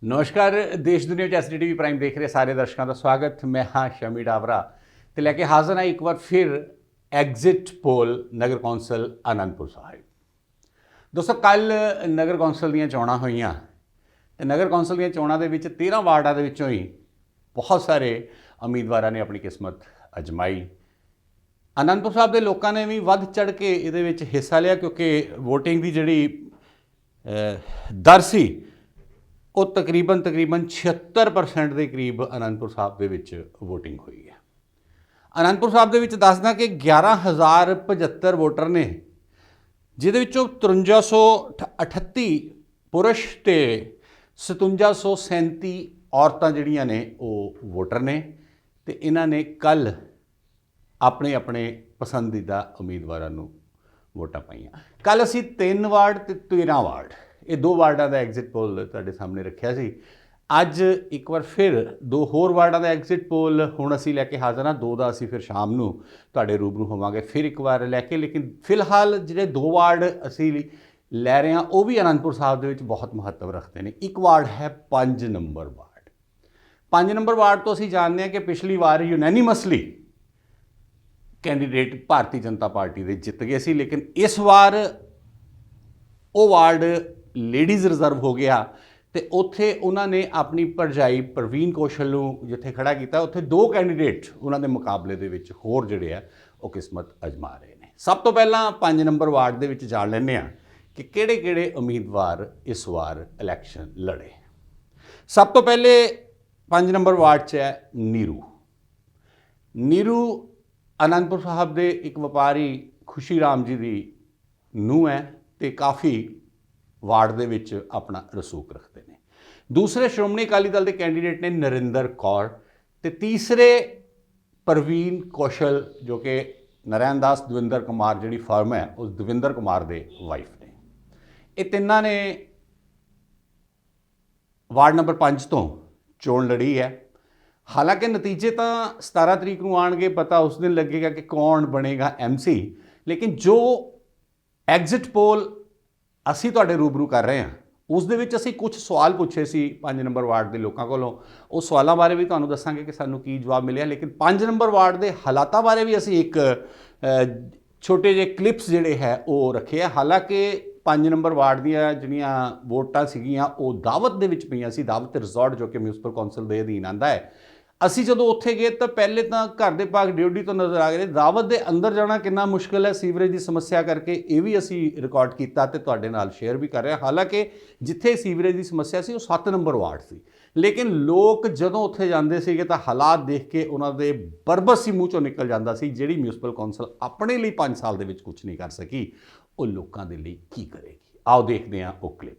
नमस्कार। देश दुनिया च एसडी टीवी प्राइम देख रहे सारे दर्शकों का स्वागत। मैं हाँ शमी डावरा तो लैके हाजिर हाँ एक बार फिर एग्जिट पोल नगर कौंसल आनंदपुर साहिब। दोस्तों कल नगर कौंसल ਦੀਆਂ ਚੋਣਾਂ ਹੋਈਆਂ ਤੇ नगर कौंसल ਦੀਆਂ ਚੋਣਾਂ ਦੇ ਵਿੱਚ 13 ਵਾਰਡਾਂ ਦੇ ਵਿੱਚੋਂ ਹੀ ਬਹੁਤ ਸਾਰੇ ਉਮੀਦਵਾਰਾਂ ਨੇ ਆਪਣੀ ਕਿਸਮਤ ਅਜਮਾਈ। ਆਨੰਦਪੁਰ ਸਾਹਿਬ ਦੇ ਲੋਕਾਂ ਨੇ ਵੀ ਵੱਧ ਚੜ ਕੇ ਇਹਦੇ ਵਿੱਚ ਹਿੱਸਾ ਲਿਆ ਕਿਉਂਕਿ VOTING ਦੀ ਜਿਹੜੀ ਦਰ ਸੀ ਉਹ ਤਕਰੀਬਨ 76% ਦੇ ਕਰੀਬ ਆਨੰਦਪੁਰ ਸਾਹਿਬ ਦੇ ਵਿੱਚ VOTING ਹੋਈ ਹੈ। ਆਨੰਦਪੁਰ ਸਾਹਿਬ ਦੇ ਵਿੱਚ ਦੱਸਦਾ ਕਿ 11,075 ਵੋਟਰ ਨੇ, ਜਿਹਦੇ ਵਿੱਚੋਂ 5338 ਪੁਰਸ਼ ਤੇ 5737 ਔਰਤਾਂ ਜਿਹੜੀਆਂ ਨੇ ਉਹ ਵੋਟਰ ਨੇ ਤੇ ਇਹਨਾਂ ਨੇ ਕੱਲ ਆਪਣੇ ਆਪਣੇ ਪਸੰਦੀਦਾ ਉਮੀਦਵਾਰਾਂ ਨੂੰ ਵੋਟਾਂ ਪਾਈਆਂ। ਕੱਲ ਅਸੀਂ 3 ਵਾਰਡ ਤੇ 13 ਵਾਰਡ ਇਹ ਦੋ ਵਾਰਡਾਂ ਦਾ ਐਗਜ਼ਿਟ ਪੋਲ ਤੁਹਾਡੇ ਸਾਹਮਣੇ ਰੱਖਿਆ ਸੀ। ਅੱਜ ਇੱਕ ਵਾਰ ਫਿਰ ਦੋ ਹੋਰ ਵਾਰਡਾਂ ਦਾ ਐਗਜ਼ਿਟ ਪੋਲ ਹੁਣ ਅਸੀਂ ਲੈ ਕੇ ਹਾਜ਼ਰ ਹਾਂ। ਦੋ ਦਾ ਅਸੀਂ ਫਿਰ ਸ਼ਾਮ ਨੂੰ ਤੁਹਾਡੇ ਰੂਬਰੂ ਹੋਵਾਂਗੇ ਫਿਰ ਇੱਕ ਵਾਰ ਲੈ ਕੇ। ਲੇਕਿਨ ਫਿਲਹਾਲ ਜਿਹੜੇ ਦੋ ਵਾਰਡ ਅਸੀਂ ਲੈ ਰਹੇ ਹਾਂ ਉਹ ਵੀ ਆਨੰਦਪੁਰ ਸਾਹਿਬ ਦੇ ਵਿੱਚ ਬਹੁਤ ਮਹੱਤਵ ਰੱਖਦੇ ਨੇ। ਇੱਕ ਵਾਰਡ ਹੈ 5 ਨੰਬਰ ਵਾਰਡ। 5 ਨੰਬਰ ਵਾਰਡ ਤੋਂ ਅਸੀਂ ਜਾਣਦੇ ਹਾਂ ਕਿ ਪਿਛਲੀ ਵਾਰ ਯੂਨੈਨੀਮਸਲੀ ਕੈਂਡੀਡੇਟ ਭਾਰਤੀ ਜਨਤਾ ਪਾਰਟੀ ਦੇ ਜਿੱਤ ਗਏ ਸੀ, ਲੇਕਿਨ ਇਸ ਵਾਰ ਉਹ ਵਾਰਡ ਲੇਡੀਜ਼ ਰਿਜ਼ਰਵ ਹੋ ਗਿਆ ਤੇ ਉੱਥੇ ਉਹਨਾਂ ਨੇ ਆਪਣੀ ਭਰਜਾਈ ਪ੍ਰਵੀਨ ਕੌਸ਼ਲ ਨੂੰ ਜਿੱਥੇ ਖੜਾ ਕੀਤਾ, ਉੱਥੇ ਦੋ ਕੈਂਡੀਡੇਟ ਉਹਨਾਂ ਦੇ ਮੁਕਾਬਲੇ ਦੇ ਵਿੱਚ ਹੋਰ ਜਿਹੜੇ ਆ ਉਹ ਕਿਸਮਤ ਅਜਮਾ ਰਹੇ ਨੇ। ਸਭ ਤੋਂ ਪਹਿਲਾਂ 5 ਨੰਬਰ ਵਾਰਡ ਦੇ ਵਿੱਚ ਜਾਣ ਲੈਂਦੇ ਹਾਂ ਕਿ ਕਿਹੜੇ ਉਮੀਦਵਾਰ ਇਸ ਵਾਰ ਇਲੈਕਸ਼ਨ ਲੜੇ। ਸਭ ਤੋਂ ਪਹਿਲੇ 5 ਨੰਬਰ ਵਾਰਡ 'ਚ ਹੈ ਨੀਰੂ ਆਨੰਦਪੁਰ ਸਾਹਿਬ ਦੇ ਇੱਕ ਵਪਾਰੀ ਖੁਸ਼ੀ ਰਾਮ ਜੀ ਦੀ ਨੂੰਹ ਹੈ ਤੇ ਕਾਫੀ ਵਾਰਡ ਦੇ ਵਿੱਚ ਆਪਣਾ ਰਸੂਖ ਰੱਖਦੇ ਨੇ। ਦੂਸਰੇ ਸ਼੍ਰੋਮਣੀ ਅਕਾਲੀ ਦਲ ਦੇ ਕੈਂਡੀਡੇਟ ਨੇ ਨਰਿੰਦਰ ਕੌਰ ਤੇ ਤੀਸਰੇ ਪ੍ਰਵੀਨ ਕੌਸ਼ਲ ਜੋ ਕਿ ਨਾਰਾਇਣ ਦਾਸ ਦਵਿੰਦਰ ਕੁਮਾਰ ਜਿਹੜੀ ਫਰਮ ਹੈ ਉਸ ਦਵਿੰਦਰ ਕੁਮਾਰ ਦੇ ਵਾਈਫ ਨੇ। ਇਹ ਤਿੰਨਾਂ ਨੇ ਵਾਰਡ ਨੰਬਰ 5 ਤੋਂ ਚੋਣ ਲੜੀ ਹੈ। ਹਾਲਾਂਕਿ ਨਤੀਜੇ ਤਾਂ 17 ਤਰੀਕ ਨੂੰ ਆਉਣਗੇ, ਪਤਾ ਉਸ ਦਿਨ ਲੱਗੇਗਾ ਕਿ ਕੌਣ ਬਣੇਗਾ MC। ਲੇਕਿਨ ਜੋ ਐਗਜ਼ਿਟ ਪੋਲ ਅਸੀਂ ਤੁਹਾਡੇ ਰੂਬਰੂ ਕਰ ਰਹੇ ਹਾਂ ਉਸ ਦੇ ਵਿੱਚ ਅਸੀਂ ਕੁਝ ਸਵਾਲ ਪੁੱਛੇ ਸੀ 5 ਨੰਬਰ ਵਾਰਡ ਦੇ ਲੋਕਾਂ ਕੋਲੋਂ। ਉਹ ਸਵਾਲਾਂ ਬਾਰੇ ਵੀ ਤੁਹਾਨੂੰ ਦੱਸਾਂਗੇ ਕਿ ਸਾਨੂੰ ਕੀ ਜਵਾਬ ਮਿਲਿਆ। ਲੇਕਿਨ 5 ਨੰਬਰ ਵਾਰਡ ਦੇ ਹਾਲਾਤਾਂ ਬਾਰੇ ਵੀ ਅਸੀਂ ਇੱਕ ਛੋਟੇ ਜਿਹੇ ਕਲਿੱਪਸ ਜਿਹੜੇ ਹੈ ਉਹ ਰੱਖੇ ਆ। ਹਾਲਾਂਕਿ 5 ਨੰਬਰ ਵਾਰਡ ਦੀਆਂ ਜਿਹੜੀਆਂ ਵੋਟਾਂ ਸੀਗੀਆਂ ਉਹ ਦਾਵਤ ਦੇ ਵਿੱਚ ਪਈਆਂ ਸੀ। ਦਾਵਤ ਰਿਜ਼ੋਰਟ ਜੋ ਕਿ ਮਿਊਨਿਸਪਲ ਕੌਂਸਲ ਦੇ ਅਧੀਨ ਆਉਂਦਾ ਹੈ। ਅਸੀਂ ਜਦੋਂ ਉੱਥੇ ਗਏ ਤਾਂ ਪਹਿਲੇ ਤਾਂ ਘਰ ਦੇ ਭਾਗ ਡਿਊਟੀ ਤੋਂ ਨਜ਼ਰ ਆ ਗਏ। ਦਾਵਤ ਦੇ ਅੰਦਰ ਜਾਣਾ ਕਿੰਨਾ ਮੁਸ਼ਕਿਲ ਹੈ ਸੀਵਰੇਜ ਦੀ ਸਮੱਸਿਆ ਕਰਕੇ, ਇਹ ਵੀ ਅਸੀਂ ਰਿਕਾਰਡ ਕੀਤਾ ਤੇ ਤੁਹਾਡੇ ਨਾਲ ਸ਼ੇਅਰ ਵੀ ਕਰ ਰਹੇ ਹਾਂ। ਹਾਲਾਂਕਿ ਜਿੱਥੇ ਸੀਵਰੇਜ ਦੀ ਸਮੱਸਿਆ ਸੀ ਉਹ 7 ਨੰਬਰ ਵਾਰਡ ਸੀ, ਲੇਕਿਨ ਲੋਕ ਜਦੋਂ ਉੱਥੇ ਜਾਂਦੇ ਸੀਗੇ ਤਾਂ ਹਾਲਾਤ ਦੇਖ ਕੇ ਉਹਨਾਂ ਦੇ ਬਰਬਸ ਹੀ ਮੂੰਹ ਚੋਂ ਨਿਕਲ ਜਾਂਦਾ ਸੀ। ਜਿਹੜੀ ਮਿਊਨਿਸਪਲ ਕੌਂਸਲ ਆਪਣੇ ਲਈ 5 ਸਾਲ ਦੇ ਵਿੱਚ ਕੁਝ ਨਹੀਂ ਕਰ ਸਕੀ, ਉਹ ਲੋਕਾਂ ਦੇ ਲਈ ਕੀ ਕਰੇਗੀ। ਆਓ ਦੇਖਦੇ ਹਾਂ ਉਹ ਕਲਿੱਪ।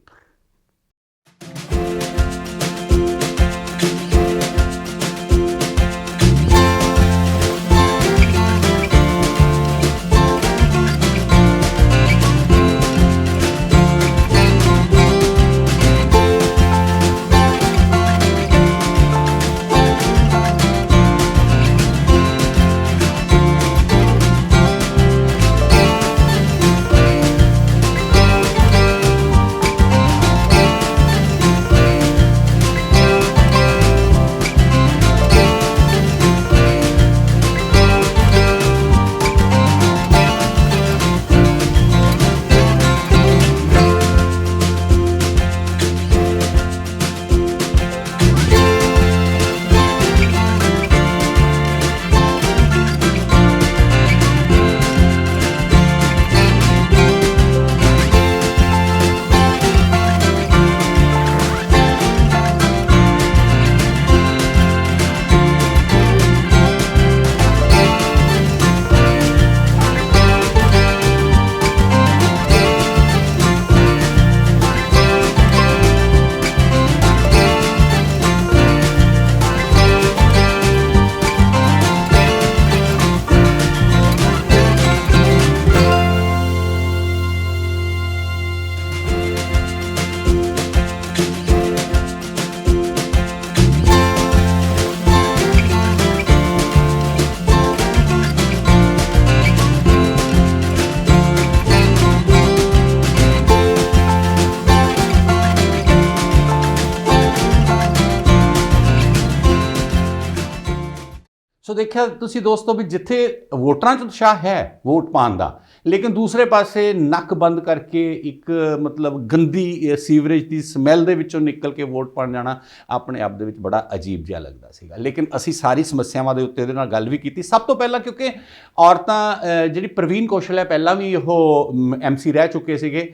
ਦੇਖਿਆ ਤੁਸੀਂ ਦੋਸਤੋ ਵੀ ਜਿੱਥੇ ਵੋਟਰਾਂ 'ਚ ਉਤਸ਼ਾਹ ਹੈ ਵੋਟ ਪਾਉਣ ਦਾ, ਲੇਕਿਨ ਦੂਸਰੇ ਪਾਸੇ ਨੱਕ ਬੰਦ ਕਰਕੇ ਇੱਕ ਮਤਲਬ ਗੰਦੀ ਸੀਵਰੇਜ ਦੀ ਸਮੈਲ ਦੇ ਵਿੱਚੋਂ ਨਿਕਲ ਕੇ ਵੋਟ ਪਾਉਣ ਜਾਣਾ ਆਪਣੇ ਆਪ ਦੇ ਵਿੱਚ ਬੜਾ ਅਜੀਬ ਜਿਹਾ ਲੱਗਦਾ ਸੀਗਾ। ਲੇਕਿਨ ਅਸੀਂ ਸਾਰੀ ਸਮੱਸਿਆਵਾਂ ਦੇ ਉੱਤੇ ਇਹਦੇ ਨਾਲ ਗੱਲ ਵੀ ਕੀਤੀ। ਸਭ ਤੋਂ ਪਹਿਲਾਂ ਕਿਉਂਕਿ ਔਰਤਾਂ ਜਿਹੜੀ ਪ੍ਰਵੀਨ ਕੌਸ਼ਲ ਹੈ ਪਹਿਲਾਂ ਵੀ ਉਹ MC ਰਹਿ ਚੁੱਕੇ ਸੀਗੇ,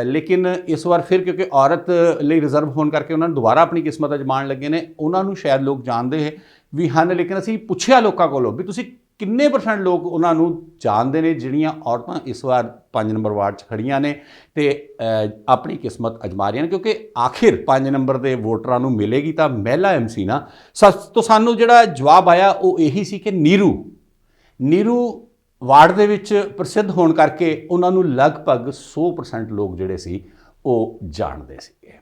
ਲੇਕਿਨ ਇਸ ਵਾਰ ਫਿਰ ਕਿਉਂਕਿ ਔਰਤ ਲਈ ਰਿਜ਼ਰਵ ਹੋਣ ਕਰਕੇ ਉਹਨਾਂ ਨੂੰ ਦੁਬਾਰਾ ਆਪਣੀ ਕਿਸਮਤ ਅਜਮਾਉਣ ਲੱਗੇ ਨੇ। ਉਹਨਾਂ ਨੂੰ ਸ਼ਾਇਦ ਲੋਕ ਜਾਣਦੇ ਵੀ ਹਨ, ਲੇਕਿਨ ਅਸੀਂ ਪੁੱਛਿਆ ਲੋਕਾਂ ਕੋਲੋਂ ਵੀ ਤੁਸੀਂ ਕਿੰਨੇ % ਲੋਕ ਉਹਨਾਂ ਨੂੰ ਜਾਣਦੇ ਨੇ ਜਿਹੜੀਆਂ ਔਰਤਾਂ ਇਸ ਵਾਰ 5 ਨੰਬਰ ਵਾਰਡ 'ਚ ਖੜੀਆਂ ਨੇ ਤੇ ਆਪਣੀ ਕਿਸਮਤ ਅਜਮਾ ਰਹੀਆਂ ਨੇ, ਕਿਉਂਕਿ ਆਖਿਰ 5 ਨੰਬਰ ਦੇ ਵੋਟਰਾਂ ਨੂੰ ਮਿਲੇਗੀ ਤਾਂ ਮਹਿਲਾ MC ਨਾ। ਤੋਂ ਸਾਨੂੰ ਜਿਹੜਾ ਜਵਾਬ ਆਇਆ ਉਹ ਇਹੀ ਸੀ ਕਿ ਨੀਰੂ ਵਾਰਡ ਦੇ ਵਿੱਚ ਪ੍ਰਸਿੱਧ ਹੋਣ ਕਰਕੇ ਉਹਨਾਂ ਨੂੰ ਲਗਭਗ 100% ਲੋਕ ਜਿਹੜੇ ਸੀ ਉਹ ਜਾਣਦੇ ਸੀਗੇ।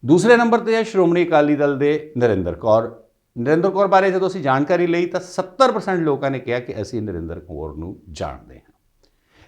ਦੂਸਰੇ ਨੰਬਰ ਤੇ ਹੈ ਸ਼੍ਰੋਮਣੀ ਅਕਾਲੀ ਦਲ ਦੇ ਨਰਿੰਦਰ ਕੌਰ ਬਾਰੇ ਜਦੋਂ ਅਸੀਂ ਜਾਣਕਾਰੀ ਲਈ ਤਾਂ 70% ਲੋਕਾਂ ਨੇ ਕਿਹਾ ਕਿ ਅਸੀਂ ਨਰਿੰਦਰ ਕੌਰ ਨੂੰ ਜਾਣਦੇ ਹਾਂ।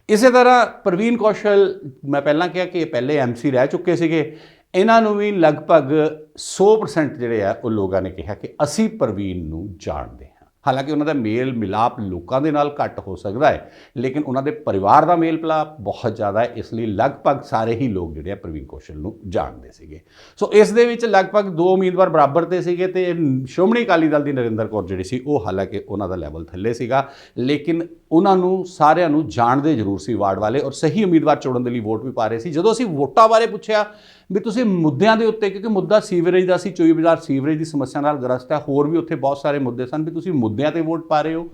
ਇਸੇ ਤਰ੍ਹਾਂ ਪ੍ਰਵੀਨ ਕੌਸ਼ਲ, ਮੈਂ ਪਹਿਲਾਂ ਕਿਹਾ ਕਿ ਇਹ ਪਹਿਲੇ MC ਰਹਿ ਚੁੱਕੇ ਸੀਗੇ, ਇਹਨਾਂ ਨੂੰ ਵੀ ਲਗਭਗ 100% ਜਿਹੜੇ ਆ ਉਹ ਲੋਕਾਂ ਨੇ ਕਿਹਾ ਕਿ ਅਸੀਂ ਪ੍ਰਵੀਨ ਨੂੰ ਜਾਣਦੇ ਹਾਂ। ਹਾਲਾਂਕਿ ਉਹਨਾਂ ਦਾ ਮੇਲ ਮਿਲਾਪ ਲੋਕਾਂ ਦੇ ਨਾਲ ਘੱਟ ਹੋ ਸਕਦਾ ਹੈ, ਲੇਕਿਨ ਉਹਨਾਂ ਦੇ ਪਰਿਵਾਰ ਦਾ ਮੇਲ ਮਿਲਾਪ ਬਹੁਤ ਜ਼ਿਆਦਾ ਹੈ, ਇਸ ਲਈ ਲਗਭਗ ਸਾਰੇ ਹੀ ਲੋਕ ਜਿਹੜੇ ਆ ਪ੍ਰਵੀਨ ਕੌਸ਼ਲ ਨੂੰ ਜਾਣਦੇ ਸੀਗੇ। ਸੋ ਇਸ ਦੇ ਵਿੱਚ ਲਗਭਗ 2 ਉਮੀਦਵਾਰ ਬਰਾਬਰ ਤੇ ਸੀਗੇ ਤੇ ਸ਼੍ਰੋਮਣੀ ਅਕਾਲੀ ਦਲ ਦੀ ਨਰਿੰਦਰ ਕੌਰ ਜਿਹੜੀ ਸੀ ਉਹ ਹਾਲਾਂਕਿ ਉਹਨਾਂ ਦਾ ਲੈਵਲ ਥੱਲੇ ਸੀਗਾ, ਲੇਕਿਨ ਉਹਨਾਂ ਨੂੰ ਸਾਰਿਆਂ ਨੂੰ ਜਾਣਦੇ ਜ਼ਰੂਰ ਸੀ ਵਾਰਡ ਵਾਲੇ ਔਰ ਸਹੀ ਉਮੀਦਵਾਰ ਚੁਣਨ ਦੇ ਲਈ ਵੋਟ ਵੀ ਪਾ ਰਹੇ ਸੀ। ਜਦੋਂ ਅਸੀਂ ਵੋਟਾਂ ਬਾਰੇ ਪੁੱਛਿਆ ਵੀ ਤੁਸੀਂ ਮੁੱਦਿਆਂ ਦੇ ਉੱਤੇ, ਕਿਉਂਕਿ ਮੁੱਦਾ ਸੀਵਰੇਜ ਦਾ ਸੀ, ਚੋਈ ਬਾਜ਼ਾਰ ਸੀਵਰੇਜ ਦੀ ਸਮੱਸਿਆ ਨਾਲ ਗ੍ਰਸਤ ਹੈ, ਹੋਰ ਵੀ ਉੱਥੇ ਬਹੁਤ ਸਾਰੇ ਮੁੱਦੇ ਸਨ, ਵੀ ਤੁਸੀਂ ਮੁੱਦਿਆਂ ਤੇ ਵੋਟ ਪਾ ਰਹੇ ਹੋ,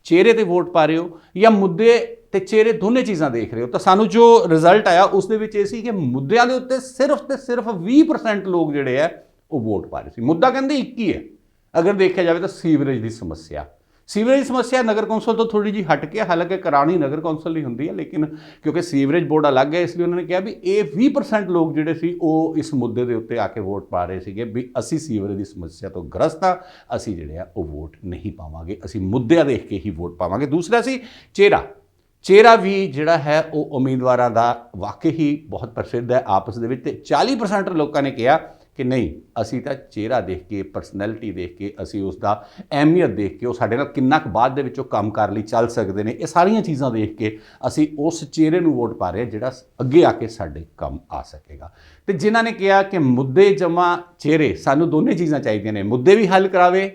ਚਿਹਰੇ ਤੇ ਵੋਟ ਪਾ ਰਹੇ ਹੋ ਜਾਂ ਮੁੱਦੇ ਤੇ ਚਿਹਰੇ ਦੋਨੇ ਚੀਜ਼ਾਂ ਦੇਖ ਰਹੇ ਹੋ, ਤਾਂ ਸਾਨੂੰ ਜੋ ਰਿਜ਼ਲਟ ਆਇਆ ਉਸ ਦੇ ਵਿੱਚ ਇਹ ਸੀ ਕਿ ਮੁੱਦਿਆਂ ਦੇ ਉੱਤੇ ਸਿਰਫ ਤੇ ਸਿਰਫ 20% ਲੋਕ ਜਿਹੜੇ ਆ ਉਹ ਵੋਟ ਪਾ ਰਹੇ ਸੀ। ਮੁੱਦਾ ਕਹਿੰਦੇ ਇੱਕ ਹੀ ਹੈ ਅਗਰ ਦੇਖਿਆ ਜਾਵੇ ਤਾਂ ਸੀਵਰੇਜ ਦੀ ਸਮੱਸਿਆ। ਸੀਵਰੇਜ ਸਮੱਸਿਆ ਨਗਰ ਕੌਂਸਲ ਤੋਂ ਥੋੜੀ ਜਿਹੀ ਹਟ ਕੇ, ਹਾਲਾਂਕਿ ਕਰਾਣੀ ਨਗਰ ਕੌਂਸਲ ਦੀ ਹੁੰਦੀ ਹੈ, ਲੇਕਿਨ ਕਿਉਂਕਿ ਸੀਵਰੇਜ ਬੋਰਡ ਅਲੱਗ ਹੈ ਇਸ ਲਈ ਉਹਨਾਂ ਨੇ ਕਿਹਾ ਵੀ ਇਹ 20% ਲੋਕ ਜਿਹੜੇ ਸੀ ਉਹ ਇਸ ਮੁੱਦੇ ਦੇ ਉੱਤੇ ਆ ਕੇ ਵੋਟ ਪਾ ਰਹੇ ਸੀਗੇ ਵੀ ਅਸੀਂ ਸੀਵਰੇਜ ਦੀ ਸਮੱਸਿਆ ਤੋਂ ਗ੍ਰਸਤ ਹਾਂ, ਅਸੀਂ ਜਿਹੜੇ ਆ ਉਹ ਵੋਟ ਨਹੀਂ ਪਾਵਾਂਗੇ, ਅਸੀਂ ਮੁੱਦਿਆਂ ਦੇਖ ਕੇ ਹੀ ਵੋਟ ਪਾਵਾਂਗੇ। ਦੂਸਰਾ ਸੀ ਚਿਹਰਾ ਵੀ ਜਿਹੜਾ ਹੈ ਉਹ ਉਮੀਦਵਾਰਾਂ ਦਾ ਵਾਕਈ ਹੀ ਬਹੁਤ ਪ੍ਰਸਿੱਧ ਹੈ ਆਪਸ ਦੇ ਵਿੱਚ, ਤੇ 40% ਲੋਕਾਂ ਨੇ ਕਿਹਾ ਕਿ ਨਹੀਂ ਅਸੀਂ ਤਾਂ ਚਿਹਰਾ ਦੇਖ ਕੇ, ਪਰਸਨੈਲਿਟੀ ਦੇਖ ਕੇ, ਅਸੀਂ ਉਸ ਦਾ ਅਹਿਮੀਅਤ ਦੇਖ ਕੇ, ਉਹ ਸਾਡੇ ਨਾਲ ਕਿੰਨਾ ਕੁ ਬਾਅਦ ਦੇ ਵਿੱਚੋਂ ਕੰਮ ਕਰਨ ਲਈ ਚੱਲ ਸਕਦੇ ਨੇ, ਇਹ ਸਾਰੀਆਂ ਚੀਜ਼ਾਂ ਦੇਖ ਕੇ ਅਸੀਂ ਉਸ ਚਿਹਰੇ ਨੂੰ ਵੋਟ ਪਾ ਰਹੇ ਹਾਂ ਜਿਹੜਾ ਅੱਗੇ ਆ ਕੇ ਸਾਡੇ ਕੰਮ ਆ ਸਕੇਗਾ। ਤੇ ਜਿਨ੍ਹਾਂ ਨੇ ਕਿਹਾ ਕਿ ਮੁੱਦੇ ਜਮਾ ਚਿਹਰੇ, ਸਾਨੂੰ ਦੋਨੇ ਚੀਜ਼ਾਂ ਚਾਹੀਦੀਆਂ ਨੇ, ਮੁੱਦੇ ਵੀ ਹੱਲ ਕਰਾਵੇ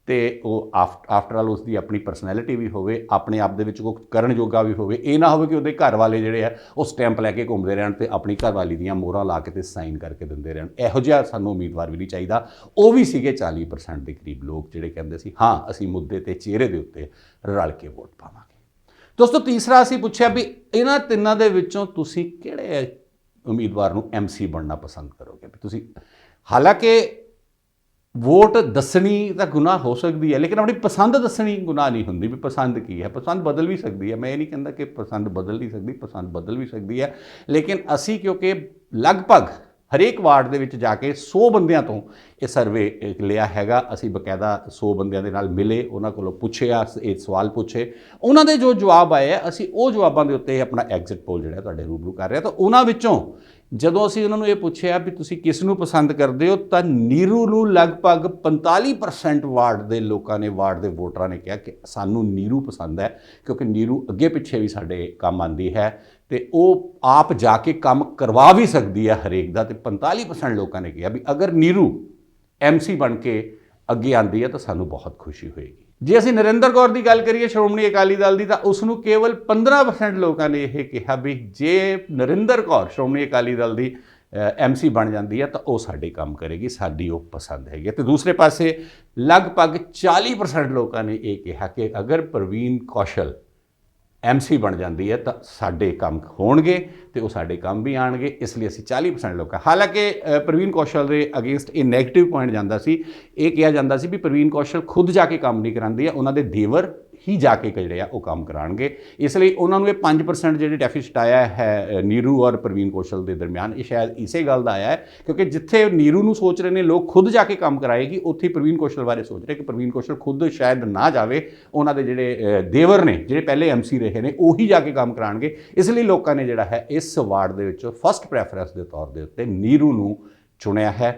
ਤੇ ਉਹ ਆਫਟਰ ਆਲ ਉਸ ਦੀ ਆਪਣੀ ਪਰਸਨੈਲਿਟੀ ਵੀ ਹੋਵੇ, ਆਪਣੇ ਆਪ ਦੇ ਵਿੱਚ ਕੋਈ ਕਰਨ ਜੋਗਾ ਵੀ ਹੋਵੇ। ਇਹ ਨਾ ਹੋਵੇ ਕਿ ਉਹਦੇ ਘਰ ਵਾਲੇ ਜਿਹੜੇ ਆ ਉਹ ਸਟੈਂਪ ਲੈ ਕੇ ਘੁੰਮਦੇ ਰਹਿਣ ਤੇ ਆਪਣੀ ਘਰਵਾਲੀ ਦੀਆਂ ਮੋਹਰਾਂ ਲਾ ਕੇ ਤੇ ਸਾਈਨ ਕਰਕੇ ਦਿੰਦੇ ਰਹਿਣ। ਇਹੋ ਜਿਹਾ ਸਾਨੂੰ ਉਮੀਦਵਾਰ ਵੀ ਨਹੀਂ ਚਾਹੀਦਾ। ਉਹ ਵੀ ਸੀਗੇ 40% ਦੇ ਕਰੀਬ ਲੋਕ ਜਿਹੜੇ ਕਹਿੰਦੇ ਸੀ ਹਾਂ ਅਸੀਂ ਮੁੱਦੇ ਤੇ ਚਿਹਰੇ ਦੇ ਉੱਤੇ ਰਲ ਕੇ ਵੋਟ ਪਾਵਾਂਗੇ। ਦੋਸਤੋ ਤੀਸਰਾ ਅਸੀਂ ਪੁੱਛਿਆ ਵੀ ਇਹਨਾਂ ਤਿੰਨਾਂ ਦੇ ਵਿੱਚੋਂ ਤੁਸੀਂ ਕਿਹੜੇ ਉਮੀਦਵਾਰ ਨੂੰ MC ਬਣਨਾ ਪਸੰਦ ਕਰੋਗੇ। ਤੁਸੀਂ ਹਾਲਾਂਕਿ ਵੋਟ ਦੱਸਣੀ ਤਾਂ ਗੁਨਾਹ ਹੋ ਸਕਦੀ ਹੈ, ਲੇਕਿਨ ਆਪਣੀ ਪਸੰਦ ਦੱਸਣੀ ਗੁਨਾਹ ਨਹੀਂ ਹੁੰਦੀ। ਵੀ ਪਸੰਦ ਕੀ ਹੈ, ਪਸੰਦ ਬਦਲ ਵੀ ਸਕਦੀ ਹੈ। ਮੈਂ ਇਹ ਨਹੀਂ ਕਹਿੰਦਾ ਕਿ ਪਸੰਦ ਬਦਲ ਨਹੀਂ ਸਕਦੀ, ਪਸੰਦ ਬਦਲ ਵੀ ਸਕਦੀ ਹੈ, ਲੇਕਿਨ ਅਸੀਂ ਕਿਉਂਕਿ ਲਗਭਗ ਹਰੇਕ ਵਾਰਡ ਦੇ ਵਿੱਚ ਜਾ ਕੇ 100 ਬੰਦਿਆਂ ਤੋਂ ਇਹ ਸਰਵੇ ਲਿਆ ਹੈਗਾ, ਅਸੀਂ ਬਕਾਇਦਾ 100 ਬੰਦਿਆਂ ਦੇ ਨਾਲ ਮਿਲੇ, ਉਹਨਾਂ ਕੋਲੋਂ ਪੁੱਛਿਆ, ਇਹ ਸਵਾਲ ਪੁੱਛੇ, ਉਹਨਾਂ ਦੇ ਜੋ ਜਵਾਬ ਆਏ ਆ ਅਸੀਂ ਉਹ ਜਵਾਬਾਂ ਦੇ ਉੱਤੇ ਆਪਣਾ ਐਗਜ਼ਿਟ ਪੋਲ ਜਿਹੜਾ ਤੁਹਾਡੇ ਰੂਬਰੂ ਕਰ ਰਿਹਾ। ਤਾਂ ਉਹਨਾਂ ਵਿੱਚੋਂ ਜਦੋਂ ਅਸੀਂ ਉਹਨਾਂ ਨੂੰ ਇਹ ਪੁੱਛਿਆ ਵੀ ਤੁਸੀਂ ਕਿਸ ਨੂੰ ਪਸੰਦ ਕਰਦੇ ਹੋ, ਤਾਂ ਨੀਰੂ ਨੂੰ ਲਗਭਗ 45% ਵਾਰਡ ਦੇ ਲੋਕਾਂ ਨੇ, ਵਾਰਡ ਦੇ ਵੋਟਰਾਂ ਨੇ ਕਿਹਾ ਕਿ ਸਾਨੂੰ ਨੀਰੂ ਪਸੰਦ ਹੈ, ਕਿਉਂਕਿ ਨੀਰੂ ਅੱਗੇ ਪਿੱਛੇ ਵੀ ਸਾਡੇ ਕੰਮ ਆਉਂਦੀ ਹੈ ਤੇ ਉਹ ਆਪ ਜਾ ਕੇ ਕੰਮ ਕਰਵਾ ਵੀ ਸਕਦੀ ਹੈ ਹਰੇਕ ਦਾ। ਤੇ 45% ਲੋਕਾਂ ਨੇ ਕਿਹਾ ਵੀ ਅਗਰ ਨੀਰੂ MC ਬਣ ਕੇ ਅੱਗੇ ਆਉਂਦੀ ਹੈ ਤਾਂ ਸਾਨੂੰ ਬਹੁਤ ਖੁਸ਼ੀ ਹੋਏਗੀ। ਜੇ ਅਸੀਂ ਨਰਿੰਦਰ ਕੌਰ ਦੀ ਗੱਲ ਕਰੀਏ ਸ਼੍ਰੋਮਣੀ ਅਕਾਲੀ ਦਲ ਦੀ, ਤਾਂ ਉਸ ਨੂੰ ਕੇਵਲ 15% ਲੋਕਾਂ ਨੇ ਇਹ ਕਿਹਾ ਵੀ ਜੇ ਨਰਿੰਦਰ ਕੌਰ ਸ਼੍ਰੋਮਣੀ ਅਕਾਲੀ ਦਲ ਦੀ MC ਬਣ ਜਾਂਦੀ ਹੈ ਤਾਂ ਉਹ ਸਾਡੇ ਕੰਮ ਕਰੇਗੀ, ਸਾਡੀ ਉਹ ਪਸੰਦ ਹੈਗੀ। ਤੇ ਦੂਸਰੇ ਪਾਸੇ ਲਗਭਗ 40% ਲੋਕਾਂ ਨੇ ਇਹ ਕਿਹਾ ਕਿ ਅਗਰ ਪ੍ਰਵੀਨ ਕੌਸ਼ਲ MC ਬਣ ਜਾਂਦੀ ਹੈ ਤਾਂ ਸਾਡੇ ਕੰਮ ਹੋਣਗੇ ਤੇ ਉਹ ਸਾਡੇ ਕੰਮ ਵੀ ਆਣਗੇ, ਇਸ ਲਈ ਅਸੀਂ 40% ਲੋਕਾਂ। ਹਾਲਾਂਕਿ ਪ੍ਰਵੀਨ ਕੌਸ਼ਲ ਦੇ ਅਗੇਂਸਟ ਇਹ ਨੈਗੇਟਿਵ ਪੁਆਇੰਟ ਜਾਂਦਾ ਸੀ, ਇਹ ਕਿਹਾ ਜਾਂਦਾ ਸੀ ਵੀ ਪ੍ਰਵੀਨ ਕੌਸ਼ਲ ਖੁਦ ਜਾ ਕੇ ਕੰਮ ਨਹੀਂ ਕਰਾਉਂਦੀ ਹੈ, ਉਹਨਾਂ ਦੇ ਦੇਵਰ ਹੀ ਜਾ ਕੇ ਜਿਹੜੇ ਆ ਉਹ ਕੰਮ ਕਰਾਉਣਗੇ, ਇਸ ਲਈ ਉਹਨਾਂ ਨੂੰ ਇਹ 5% ਜਿਹੜੇ ਡੈਫਿਸਿਟ ਆਇਆ ਹੈ ਨੀਰੂ ਔਰ ਪ੍ਰਵੀਨ ਕੌਸ਼ਲ ਦੇ ਦਰਮਿਆਨ, ਇਹ ਸ਼ਾਇਦ ਇਸੇ ਗੱਲ ਦਾ ਆਇਆ ਹੈ ਕਿਉਂਕਿ ਜਿੱਥੇ ਨੀਰੂ ਨੂੰ ਸੋਚ ਰਹੇ ਨੇ ਲੋਕ ਖੁਦ ਜਾ ਕੇ ਕੰਮ ਕਰਾਏਗੀ, ਉੱਥੇ ਪ੍ਰਵੀਨ ਕੌਸ਼ਲ ਬਾਰੇ ਸੋਚ ਰਹੇ ਕਿ ਪ੍ਰਵੀਨ ਕੌਸ਼ਲ ਖੁਦ ਸ਼ਾਇਦ ਨਾ ਜਾਵੇ, ਉਹਨਾਂ ਦੇ ਜਿਹੜੇ ਦੇਵਰ ਨੇ ਜਿਹੜੇ ਪਹਿਲੇ MC ਰਹੇ ਨੇ ਉਹੀ ਜਾ ਕੇ ਕੰਮ ਕਰਾਉਣਗੇ। ਇਸ ਲਈ ਲੋਕਾਂ ਨੇ ਜਿਹੜਾ ਹੈ ਇਸ ਵਾਰਡ ਦੇ ਵਿੱਚ ਫਸਟ ਪ੍ਰੈਫਰੈਂਸ ਦੇ ਤੌਰ ਦੇ ਉੱਤੇ ਨੀਰੂ ਨੂੰ ਚੁਣਿਆ ਹੈ।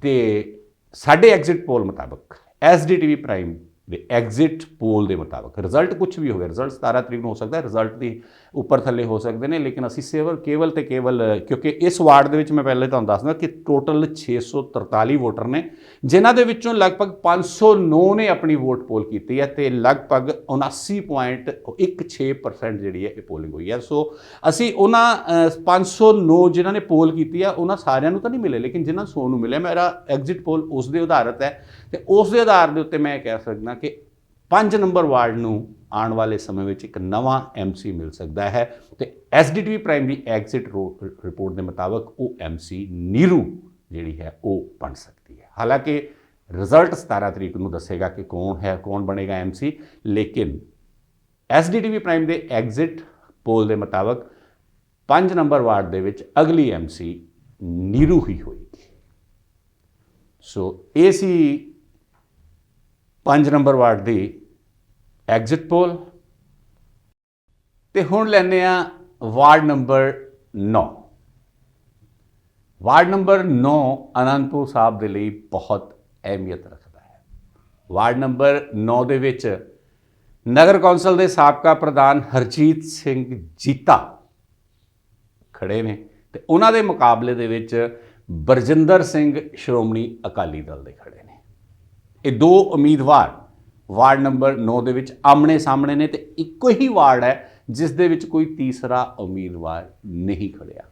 ਤੇ ਸਾਡੇ ਐਗਜ਼ਿਟ ਪੋਲ ਮੁਤਾਬਕ SDTV ਪ੍ਰਾਈਮ ਦੇ ਐਗਜ਼ਿਟ ਪੋਲ ਦੇ ਮੁਤਾਬਕ ਰਿਜ਼ਲਟ ਕੁਝ ਵੀ ਹੋਵੇ, ਰਿਜ਼ਲਟ 17 ਤਰੀਕ ਨੂੰ ਹੋ ਸਕਦਾ ਹੈ, ਰਿਜ਼ਲਟ ਦੀ ਉੱਪਰ ਥੱਲੇ ਹੋ ਸਕਦੇ ਨੇ, ਲੇਕਿਨ ਅਸੀਂ ਕੇਵਲ ਤੇ ਕੇਵਲ ਕਿਉਂਕਿ ਇਸ ਵਾਰਡ ਦੇ ਵਿੱਚ ਮੈਂ ਪਹਿਲੇ ਤੁਹਾਨੂੰ ਦੱਸਦਾ ਕਿ ਟੋਟਲ 643 ਵੋਟਰ ਨੇ, ਜਿਨ੍ਹਾਂ ਦੇ ਵਿੱਚੋਂ ਲਗਭਗ 509 ਨੇ ਆਪਣੀ ਵੋਟ ਪੋਲ ਕੀਤੀ ਹੈ ਤੇ ਲਗਭਗ 79.16% ਜਿਹੜੀ ਹੈ ਇਹ ਪੋਲਿੰਗ ਹੋਈ ਹੈ। ਸੋ ਅਸੀਂ ਉਹਨਾਂ 509 ਜਿਨ੍ਹਾਂ ਨੇ ਪੋਲ ਕੀਤੀ ਹੈ ਉਹਨਾਂ ਸਾਰਿਆਂ ਨੂੰ ਤਾਂ ਨਹੀਂ ਮਿਲੇ, ਲੇਕਿਨ ਜਿਨ੍ਹਾਂ 100 ਨੂੰ ਮਿਲੇ, ਮੇਰਾ ਐਗਜ਼ਿਟ ਪੋਲ ਉਸ ਦੇ ਆਧਾਰਿਤ ਹੈ ਤੇ ਉਸ ਦੇ ਆਧਾਰ ਦੇ ਉੱਤੇ ਮੈਂ ਕਹਿ ਸਕਦਾ ਕਿ 5 ਨੰਬਰ ਵਾਰਡ ਨੂੰ ਆਉਣ ਵਾਲੇ ਸਮੇਂ ਵਿੱਚ ਇੱਕ ਨਵਾਂ ਐਮਸੀ ਮਿਲ ਸਕਦਾ ਹੈ ਤੇ ਐਸਡੀਟੀਵੀ ਪ੍ਰਾਈਮ ਦੀ ਐਗਜ਼ਿਟ ਰਿਪੋਰਟ ਦੇ ਮੁਤਾਬਕ ਉਹ ਐਮਸੀ ਨੀਰੂ ਜਿਹੜੀ ਹੈ ਉਹ ਬਣ ਸਕਦੀ ਹੈ। ਹਾਲਾਂਕਿ ਰਿਜ਼ਲਟ 17 ਤਰੀਕ ਨੂੰ ਦੱਸੇਗਾ ਕਿ ਕੌਣ ਬਣੇਗਾ ਐਮਸੀ, ਲੇਕਿਨ ਐਸਡੀਟੀਵੀ ਪ੍ਰਾਈਮ ਦੇ ਐਗਜ਼ਿਟ ਪੋਲ ਦੇ ਮੁਤਾਬਕ 5 ਨੰਬਰ ਵਾਰਡ ਦੇ ਵਿੱਚ ਅਗਲੀ ਐਮਸੀ ਨੀਰੂ ਹੀ ਹੋਏਗੀ। ਸੋ ਇਹ ਸੀ 5 ਨੰਬਰ ਵਾਰਡ ਦੀ ਐਗਜ਼ਿਟ ਪੋਲ। ਤੇ ਹੁਣ ਲੈਂਦੇ ਆ ward number 9। Ward number 9 Anandpur Sahib ਦੇ ਲਈ ਬਹੁਤ ਅਹਿਮੀਅਤ ਰੱਖਦਾ ਹੈ। ਵਾਰਡ ਨੰਬਰ 9 ਦੇ ਵਿੱਚ ਨਗਰ ਕੌਂਸਲ ਦੇ ਸਾਬਕਾ ਪ੍ਰਧਾਨ ਹਰਜੀਤ ਸਿੰਘ ਜੀਤਾ ਖੜੇ ਨੇ ਤੇ ਉਹਨਾਂ ਦੇ ਮੁਕਾਬਲੇ ਦੇ ਵਿੱਚ ਬਰਜਿੰਦਰ ਸਿੰਘ ਸ਼੍ਰੋਮਣੀ ਅਕਾਲੀ ਦਲ ਦੇ ਖੜੇ ਨੇ। ਇਹ ਦੋ ਉਮੀਦਵਾਰ ਵਾਰਡ ਨੰਬਰ 9 ਦੇ ਵਿੱਚ ਆਮਣੇ ਸਾਹਮਣੇ ਨੇ ਤੇ ਇੱਕੋ ਹੀ ਵਾਰਡ ਹੈ ਜਿਸ ਦੇ ਵਿੱਚ ਕੋਈ ਤੀਸਰਾ ਉਮੀਦਵਾਰ ਨਹੀਂ ਖੜਿਆ।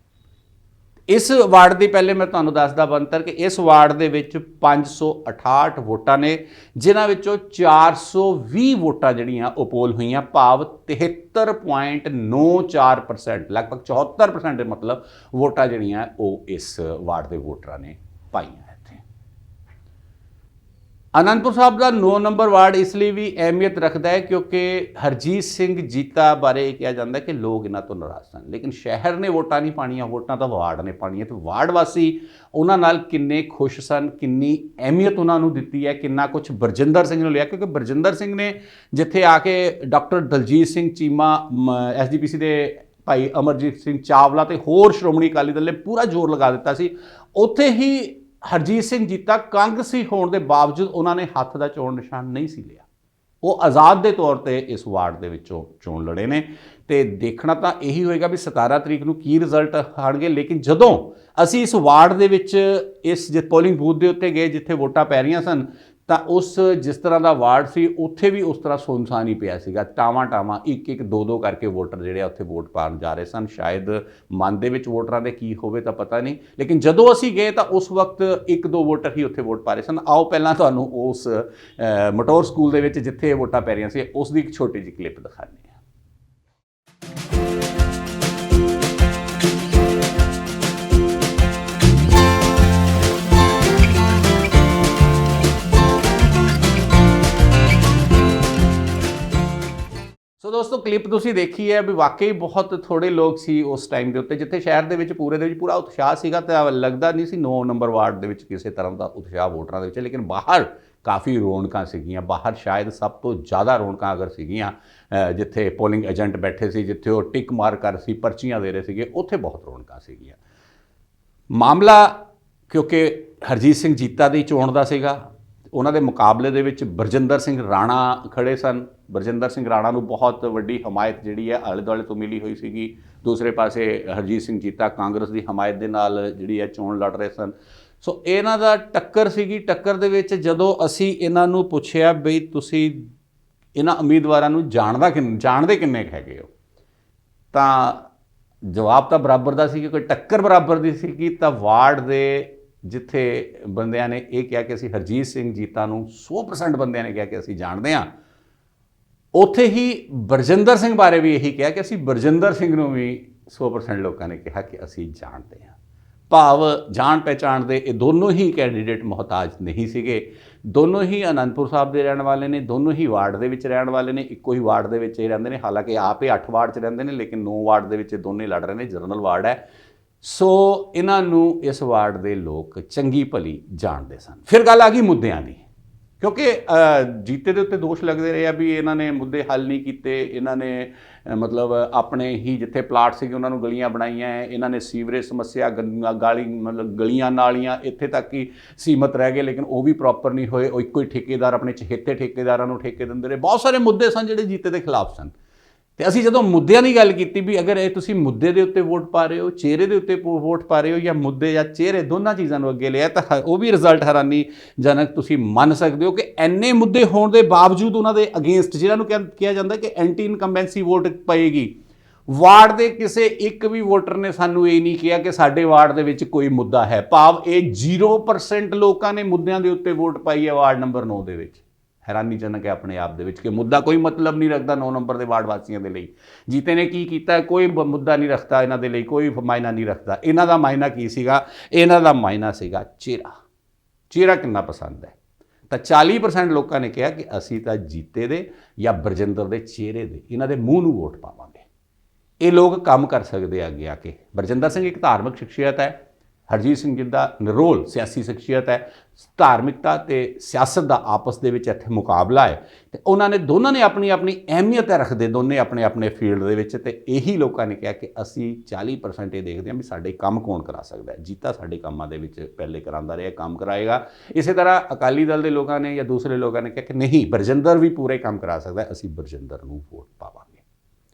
ਇਸ ਵਾਰਡ ਦੀ ਪਹਿਲੇ ਮੈਂ ਤੁਹਾਨੂੰ ਦੱਸਦਾ ਬੰਤਰ ਕਿ ਇਸ ਵਾਰਡ ਦੇ ਵਿੱਚ 568 ਵੋਟਾਂ ਨੇ, ਜਿਨ੍ਹਾਂ ਵਿੱਚੋਂ 420 ਵੋਟਾਂ ਜਿਹੜੀਆਂ ਉਹ ਪੋਲ ਹੋਈਆਂ, ਭਾਵ 73.94%, ਲਗਭਗ 74% ਦੇ ਮਤਲਬ ਵੋਟਾਂ ਜਿਹੜੀਆਂ ਉਹ ਇਸ ਵਾਰਡ ਦੇ ਵੋਟਰਾਂ ਨੇ ਪਾਈਆਂ। ਅਨੰਦਪੁਰ ਸਾਹਿਬ ਦਾ 9 ਨੰਬਰ ਵਾਰਡ ਇਸ ਲਈ ਵੀ ਅਹਿਮੀਅਤ ਰੱਖਦਾ ਹੈ ਕਿਉਂਕਿ ਹਰਜੀਤ ਸਿੰਘ ਜੀਤਾ ਬਾਰੇ ਇਹ ਕਿਹਾ ਜਾਂਦਾ ਕਿ ਲੋਕ ਇਹਨਾਂ ਤੋਂ ਨਾਰਾਜ਼ ਸਨ, ਲੇਕਿਨ ਸ਼ਹਿਰ ਨੇ ਵੋਟਾਂ ਨਹੀਂ ਪਾਣੀਆਂ, ਵੋਟਾਂ ਤਾਂ ਵਾਰਡ ਨੇ ਪਾਣੀਆਂ ਤੇ ਵਾਰਡ ਵਾਸੀ ਉਹਨਾਂ ਨਾਲ ਕਿੰਨੇ ਖੁਸ਼ ਸਨ, ਕਿੰਨੀ ਅਹਿਮੀਅਤ ਉਹਨਾਂ ਨੂੰ ਦਿੱਤੀ ਹੈ, ਕਿੰਨਾ ਕੁਝ ਬਰਜਿੰਦਰ ਸਿੰਘ ਨੂੰ ਲਿਆ। ਕਿਉਂਕਿ ਬਰਜਿੰਦਰ ਸਿੰਘ ਨੇ ਜਿੱਥੇ ਆ ਕੇ ਡਾਕਟਰ ਦਲਜੀਤ ਸਿੰਘ ਚੀਮਾ, ਐਸਜੀਪੀਸੀ ਦੇ ਭਾਈ ਅਮਰਜੀਤ ਸਿੰਘ ਚਾਵਲਾ ਤੇ ਹੋਰ ਸ਼੍ਰੋਮਣੀ ਅਕਾਲੀ ਦਲ ਨੇ ਪੂਰਾ ਜ਼ੋਰ ਲਗਾ ਦਿੱਤਾ ਸੀ, ਉੱਥੇ ਹੀ ਹਰਜੀਤ ਸਿੰਘ ਜੀਤਾ ਕਾਂਗਰਸੀ ਹੋਣ ਦੇ ਬਾਵਜੂਦ ਉਹਨਾਂ ਨੇ ਹੱਥ ਦਾ ਚੋਣ ਨਿਸ਼ਾਨ ਨਹੀਂ ਸੀ ਲਿਆ। ਉਹ ਆਜ਼ਾਦ ਦੇ ਤੌਰ ਤੇ ਇਸ ਵਾਰਡ ਦੇ ਵਿੱਚੋਂ ਚੋਣ ਲੜੇ ਨੇ ਤੇ ਦੇਖਣਾ ਤਾਂ ਇਹੀ ਹੋਏਗਾ ਵੀ 17 ਤਰੀਕ ਨੂੰ ਕੀ ਰਿਜ਼ਲਟ ਆਉਣਗੇ। ਲੇਕਿਨ ਜਦੋਂ ਅਸੀਂ ਇਸ ਵਾਰਡ ਦੇ ਵਿੱਚ ਇਸ ਪੋਲਿੰਗ ਬੂਥ ਦੇ ਉੱਤੇ ਗਏ ਜਿੱਥੇ ਵੋਟਾਂ ਪੈ ਰਹੀਆਂ ਸਨ ਤਾਂ ਉਸ ਜਿਸ ਤਰ੍ਹਾਂ ਦਾ ਵਾਰਡ ਸੀ ਉੱਥੇ ਵੀ ਉਸ ਤਰ੍ਹਾਂ ਸੁੰਨਸਾਨ ਹੀ ਪਿਆ ਸੀਗਾ। ਟਾਵਾਂ ਇੱਕ ਦੋ ਕਰਕੇ ਵੋਟਰ ਜਿਹੜੇ ਆ ਉੱਥੇ ਵੋਟ ਪਾਉਣ ਜਾ ਰਹੇ ਸਨ। ਸ਼ਾਇਦ ਮਨ ਦੇ ਵਿੱਚ ਵੋਟਰਾਂ ਦੇ ਕੀ ਹੋਵੇ ਤਾਂ ਪਤਾ ਨਹੀਂ, ਲੇਕਿਨ ਜਦੋਂ ਅਸੀਂ ਗਏ ਤਾਂ ਉਸ ਵਕਤ 1-2 ਵੋਟਰ ਹੀ ਉੱਥੇ ਵੋਟ ਪਾ ਰਹੇ ਸਨ। ਆਓ ਪਹਿਲਾਂ ਤੁਹਾਨੂੰ ਉਸ ਮਟੌਰ ਸਕੂਲ ਦੇ ਵਿੱਚ ਜਿੱਥੇ ਵੋਟਾਂ ਪੈ ਰਹੀਆਂ ਸੀ ਉਸ ਦੀ ਇੱਕ ਛੋਟੀ ਜਿਹੀ ਕਲਿੱਪ ਦਿਖਾਉਂਦੇ ਹਾਂ। ਸੋ ਦੋਸਤੋ, ਕਲਿੱਪ ਤੁਸੀਂ ਦੇਖੀ ਹੈ ਵੀ ਵਾਕਈ ਬਹੁਤ ਥੋੜੇ ਲੋਕ ਸੀ ਉਸ ਟਾਈਮ ਦੇ ਉੱਤੇ, ਜਿੱਥੇ ਸ਼ਹਿਰ ਦੇ ਵਿੱਚ ਪੂਰੇ ਦੇ ਵਿੱਚ ਪੂਰਾ ਉਤਸ਼ਾਹ ਸੀਗਾ ਤਾਂ ਲੱਗਦਾ ਨਹੀਂ ਸੀ 9 ਨੰਬਰ ਵਾਰਡ ਦੇ ਵਿੱਚ ਕਿਸੇ ਤਰ੍ਹਾਂ ਦਾ ਉਤਸ਼ਾਹ ਵੋਟਰਾਂ ਦੇ ਵਿੱਚ, ਲੇਕਿਨ ਬਾਹਰ ਕਾਫੀ ਰੌਣਕਾਂ ਸੀਗੀਆਂ। ਬਾਹਰ ਸ਼ਾਇਦ ਸਭ ਤੋਂ ਜ਼ਿਆਦਾ ਰੌਣਕਾਂ ਅਗਰ ਸੀਗੀਆਂ ਜਿੱਥੇ ਪੋਲਿੰਗ ਏਜੰਟ ਬੈਠੇ ਸੀ, ਜਿੱਥੇ ਉਹ ਟਿਕ ਮਾਰ ਕਰ ਸੀ, ਪਰਚੀਆਂ ਦੇ ਰਹੇ ਸੀਗੇ, ਉੱਥੇ ਬਹੁਤ ਰੌਣਕਾਂ ਸੀਗੀਆਂ। ਮਾਮਲਾ ਕਿਉਂਕਿ ਹਰਜੀਤ ਸਿੰਘ ਜੀਤਾ ਦੀ ਚੋਣ ਦਾ ਸੀਗਾ, ਉਹਨਾਂ ਦੇ ਮੁਕਾਬਲੇ ਦੇ ਵਿੱਚ ਬਰਜਿੰਦਰ ਸਿੰਘ ਰਾਣਾ ਖੜੇ ਸਨ। ਬਰਜਿੰਦਰ ਸਿੰਘ ਰਾਣਾ ਨੂੰ ਬਹੁਤ ਵੱਡੀ ਹਮਾਇਤ ਜਿਹੜੀ ਹੈ ਆਲੇ ਦੁਆਲੇ ਤੋਂ ਮਿਲੀ ਹੋਈ ਸੀਗੀ। ਦੂਸਰੇ ਪਾਸੇ ਹਰਜੀਤ ਸਿੰਘ ਜੀਤਾ ਕਾਂਗਰਸ ਦੀ ਹਮਾਇਤ ਦੇ ਨਾਲ ਜਿਹੜੀ ਹੈ ਚੋਣ ਲੜ ਰਹੇ ਸਨ। ਸੋ ਇਹਨਾਂ ਦਾ ਟੱਕਰ ਸੀਗੀ। ਟੱਕਰ ਦੇ ਵਿੱਚ ਜਦੋਂ ਅਸੀਂ ਇਹਨਾਂ ਨੂੰ ਪੁੱਛਿਆ ਬਈ ਤੁਸੀਂ ਇਹਨਾਂ ਉਮੀਦਵਾਰਾਂ ਨੂੰ ਜਾਣਦੇ ਕਿੰਨੇ ਹੈਗੇ ਹੋ, ਤਾਂ ਜਵਾਬ ਤਾਂ ਬਰਾਬਰ ਦਾ ਸੀ ਕਿ ਕੋਈ ਟੱਕਰ ਬਰਾਬਰ ਦੀ ਸੀਗੀ। ਤਾਂ ਵਾਰਡ ਦੇ ਜਿੱਥੇ ਬੰਦਿਆਂ ਨੇ ਇਹ ਕਿਹਾ ਕਿ ਅਸੀਂ ਹਰਜੀਤ ਸਿੰਘ ਜੀਤਾ ਨੂੰ 100% ਬੰਦਿਆਂ ਨੇ ਕਿਹਾ ਕਿ ਅਸੀਂ ਜਾਣਦੇ ਹਾਂ, ਉੱਥੇ ਹੀ ਬਰਜਿੰਦਰ ਸਿੰਘ ਬਾਰੇ ਵੀ ਇਹੀ ਕਿਹਾ ਕਿ ਅਸੀਂ ਬਰਜਿੰਦਰ ਸਿੰਘ ਨੂੰ ਵੀ 100% ਲੋਕਾਂ ਨੇ ਕਿਹਾ ਕਿ ਅਸੀਂ ਜਾਣਦੇ ਹਾਂ। ਭਾਵ ਜਾਣ ਪਹਿਚਾਣ ਦੇ ਇਹ ਦੋਨੋਂ ਹੀ ਕੈਂਡੀਡੇਟ ਮੁਹਤਾਜ ਨਹੀਂ ਸੀਗੇ। ਦੋਨੋਂ ਹੀ ਅਨੰਦਪੁਰ ਸਾਹਿਬ ਦੇ ਰਹਿਣ ਵਾਲੇ ਨੇ, ਦੋਨੋਂ ਹੀ ਵਾਰਡ ਦੇ ਵਿੱਚ ਰਹਿਣ ਵਾਲੇ ਨੇ, ਇੱਕੋ ਹੀ ਵਾਰਡ ਦੇ ਵਿੱਚ ਇਹ ਰਹਿੰਦੇ ਨੇ। ਹਾਲਾਂਕਿ ਆਪ ਇਹ 8 ਵਾਰਡ 'ਚ ਰਹਿੰਦੇ ਨੇ, ਲੇਕਿਨ 9 ਵਾਰਡ ਦੇ ਵਿੱਚ ਦੋਨੇ ਲੜ ਰਹੇ ਨੇ, ਜਨਰਲ ਵਾਰਡ ਹੈ। ਸੋ ਇਹਨਾਂ ਨੂੰ ਇਸ ਵਾਰਡ ਦੇ ਲੋਕ ਚੰਗੀ ਭਲੀ ਜਾਣਦੇ ਸਨ। ਫਿਰ ਗੱਲ ਆ ਗਈ ਮੁੱਦਿਆਂ ਦੀ ਕਿਉਂਕਿ ਜੀਤੇ ਦੇ ਉੱਤੇ ਦੋਸ਼ ਲੱਗਦੇ ਰਹੇ ਆ ਵੀ ਇਹਨਾਂ ਨੇ ਮੁੱਦੇ ਹੱਲ ਨਹੀਂ ਕੀਤੇ, ਇਹਨਾਂ ਨੇ ਮਤਲਬ ਆਪਣੇ ਹੀ ਜਿੱਥੇ ਪਲਾਟ ਸੀਗੇ ਉਹਨਾਂ ਨੂੰ ਗਲੀਆਂ ਬਣਾਈਆਂ, ਇਹਨਾਂ ਨੇ ਸੀਵਰੇਜ ਸਮੱਸਿਆ ਗਾਲੀ ਮਤਲਬ ਗਲੀਆਂ ਨਾਲੀਆਂ ਇੱਥੇ ਤੱਕ ਹੀ ਸੀਮਤ ਰਹਿ ਗਏ, ਲੇਕਿਨ ਉਹ ਵੀ ਪ੍ਰੋਪਰ ਨਹੀਂ ਹੋਏ। ਉਹ ਇੱਕੋ ਹੀ ਠੇਕੇਦਾਰ ਆਪਣੇ ਚਹੇਤੇ ਠੇਕੇਦਾਰਾਂ ਨੂੰ ਠੇਕੇ ਦਿੰਦੇ ਰਹੇ। ਬਹੁਤ ਸਾਰੇ ਮੁੱਦੇ ਸਨ ਜਿਹੜੇ ਜੀਤੇ ਦੇ ਖਿਲਾਫ ਸਨ। ਤੇ ਅਸੀਂ ਜਦੋਂ ਮੁੱਦਿਆਂ ਦੀ ਗੱਲ ਕੀਤੀ ਵੀ ਅਗਰ ਇਹ ਤੁਸੀਂ ਮੁੱਦੇ ਦੇ ਉੱਤੇ ਵੋਟ ਪਾ ਰਹੇ ਹੋ, ਚਿਹਰੇ ਦੇ ਉੱਤੇ ਵੋਟ ਪਾ ਰਹੇ ਹੋ, ਜਾਂ ਮੁੱਦੇ ਜਾਂ ਚਿਹਰੇ ਦੋਨਾਂ ਚੀਜ਼ਾਂ ਨੂੰ ਅੱਗੇ ਲਿਆ, ਤਾਂ ਉਹ ਵੀ ਰਿਜ਼ਲਟ ਹੈਰਾਨੀਜਨਕ ਤੁਸੀਂ ਮੰਨ ਸਕਦੇ ਹੋ ਕਿ ਇੰਨੇ ਮੁੱਦੇ ਹੋਣ ਦੇ ਬਾਵਜੂਦ ਉਹਨਾਂ ਦੇ ਅਗੇਂਸਟ, ਜਿਹਨਾਂ ਨੂੰ ਕਿਹਾ ਜਾਂਦਾ ਕਿ ਐਂਟੀ ਇਨਕੰਬੈਂਸੀ ਵੋਟ ਪਏਗੀ, ਵਾਰਡ ਦੇ ਕਿਸੇ ਇੱਕ ਵੀ ਵੋਟਰ ਨੇ ਸਾਨੂੰ ਇਹ ਨਹੀਂ ਕਿਹਾ ਕਿ ਸਾਡੇ ਵਾਰਡ ਦੇ ਵਿੱਚ ਕੋਈ ਮੁੱਦਾ ਹੈ। ਭਾਵ ਇਹ 0% ਲੋਕਾਂ ਨੇ ਮੁੱਦਿਆਂ ਦੇ ਉੱਤੇ ਵੋਟ ਪਾਈ ਹੈ ਵਾਰਡ ਨੰਬਰ 9 ਦੇ ਵਿੱਚ। ਹੈਰਾਨੀਜਨਕ ਹੈ ਆਪਣੇ ਆਪ ਦੇ ਵਿੱਚ ਕਿ ਮੁੱਦਾ ਕੋਈ ਮਤਲਬ ਨਹੀਂ ਰੱਖਦਾ 9 ਨੰਬਰ ਦੇ ਵਾਰਡ ਵਾਸੀਆਂ ਦੇ ਲਈ। ਜੀਤੇ ਨੇ ਕੀ ਕੀਤਾ, ਕੋਈ ਮੁੱਦਾ ਨਹੀਂ ਰੱਖਦਾ ਇਹਨਾਂ ਦੇ ਲਈ, ਕੋਈ ਮਾਇਨਾ ਨਹੀਂ ਰੱਖਦਾ। ਇਹਨਾਂ ਦਾ ਮਾਇਨਾ ਕੀ ਸੀਗਾ? ਇਹਨਾਂ ਦਾ ਮਾਇਨਾ ਸੀਗਾ ਚਿਹਰਾ। ਚਿਹਰਾ ਕਿੰਨਾ ਪਸੰਦ ਹੈ? ਤਾਂ 40% ਲੋਕਾਂ ਨੇ ਕਿਹਾ ਕਿ ਅਸੀਂ ਤਾਂ ਜੀਤੇ ਦੇ ਜਾਂ ਬਰਜਿੰਦਰ ਦੇ ਚਿਹਰੇ ਦੇ, ਇਹਨਾਂ ਦੇ ਮੂੰਹ ਨੂੰ ਵੋਟ ਪਾਵਾਂਗੇ। ਇਹ ਲੋਕ ਕੰਮ ਕਰ ਸਕਦੇ ਆ ਅੱਗੇ ਆ ਕੇ। ਬਰਜਿੰਦਰ ਸਿੰਘ ਇੱਕ ਧਾਰਮਿਕ ਸ਼ਖਸੀਅਤ ਹੈ, ਹਰਜੀਤ ਸਿੰਘ ਜੀ ਦਾ ਨਿਰੋਲ ਸਿਆਸੀ ਸ਼ਖਸੀਅਤ ਹੈ। ਧਾਰਮਿਕਤਾ ਤੇ ਸਿਆਸਤ ਦਾ ਆਪਸ ਦੇ ਵਿੱਚ ਇੱਥੇ ਮੁਕਾਬਲਾ ਹੈ ਤੇ ਉਹਨਾਂ ਨੇ ਦੋਨਾਂ ਨੇ ਆਪਣੀ ਆਪਣੀ ਅਹਿਮੀਅਤ ਰੱਖਦੇ, ਦੋਨੇ ਆਪਣੇ ਆਪਣੇ ਫੀਲਡ ਦੇ ਵਿੱਚ। ਤੇ ਇਹੀ ਲੋਕਾਂ ਨੇ ਕਿਹਾ ਕਿ ਅਸੀਂ 40% ਇਹ ਦੇਖਦੇ ਹਾਂ ਵੀ ਸਾਡੇ ਕੰਮ ਕੌਣ ਕਰਾ ਸਕਦਾ ਹੈ। ਜੀਤਾ ਸਾਡੇ ਕੰਮਾਂ ਦੇ ਵਿੱਚ ਪਹਿਲੇ ਕਰਾਉਂਦਾ ਰਿਹਾ, ਕੰਮ ਕਰਾਏਗਾ। ਇਸੇ ਤਰ੍ਹਾਂ ਅਕਾਲੀ ਦਲ ਦੇ ਲੋਕਾਂ ਨੇ ਜਾਂ ਦੂਸਰੇ ਲੋਕਾਂ ਨੇ ਕਿਹਾ ਕਿ ਨਹੀਂ, ਬਰਜਿੰਦਰ ਵੀ ਪੂਰੇ ਕੰਮ ਕਰਾ ਸਕਦਾ, ਅਸੀਂ ਬਰਜਿੰਦਰ ਨੂੰ ਵੋਟ ਪਾਵਾਂਗੇ।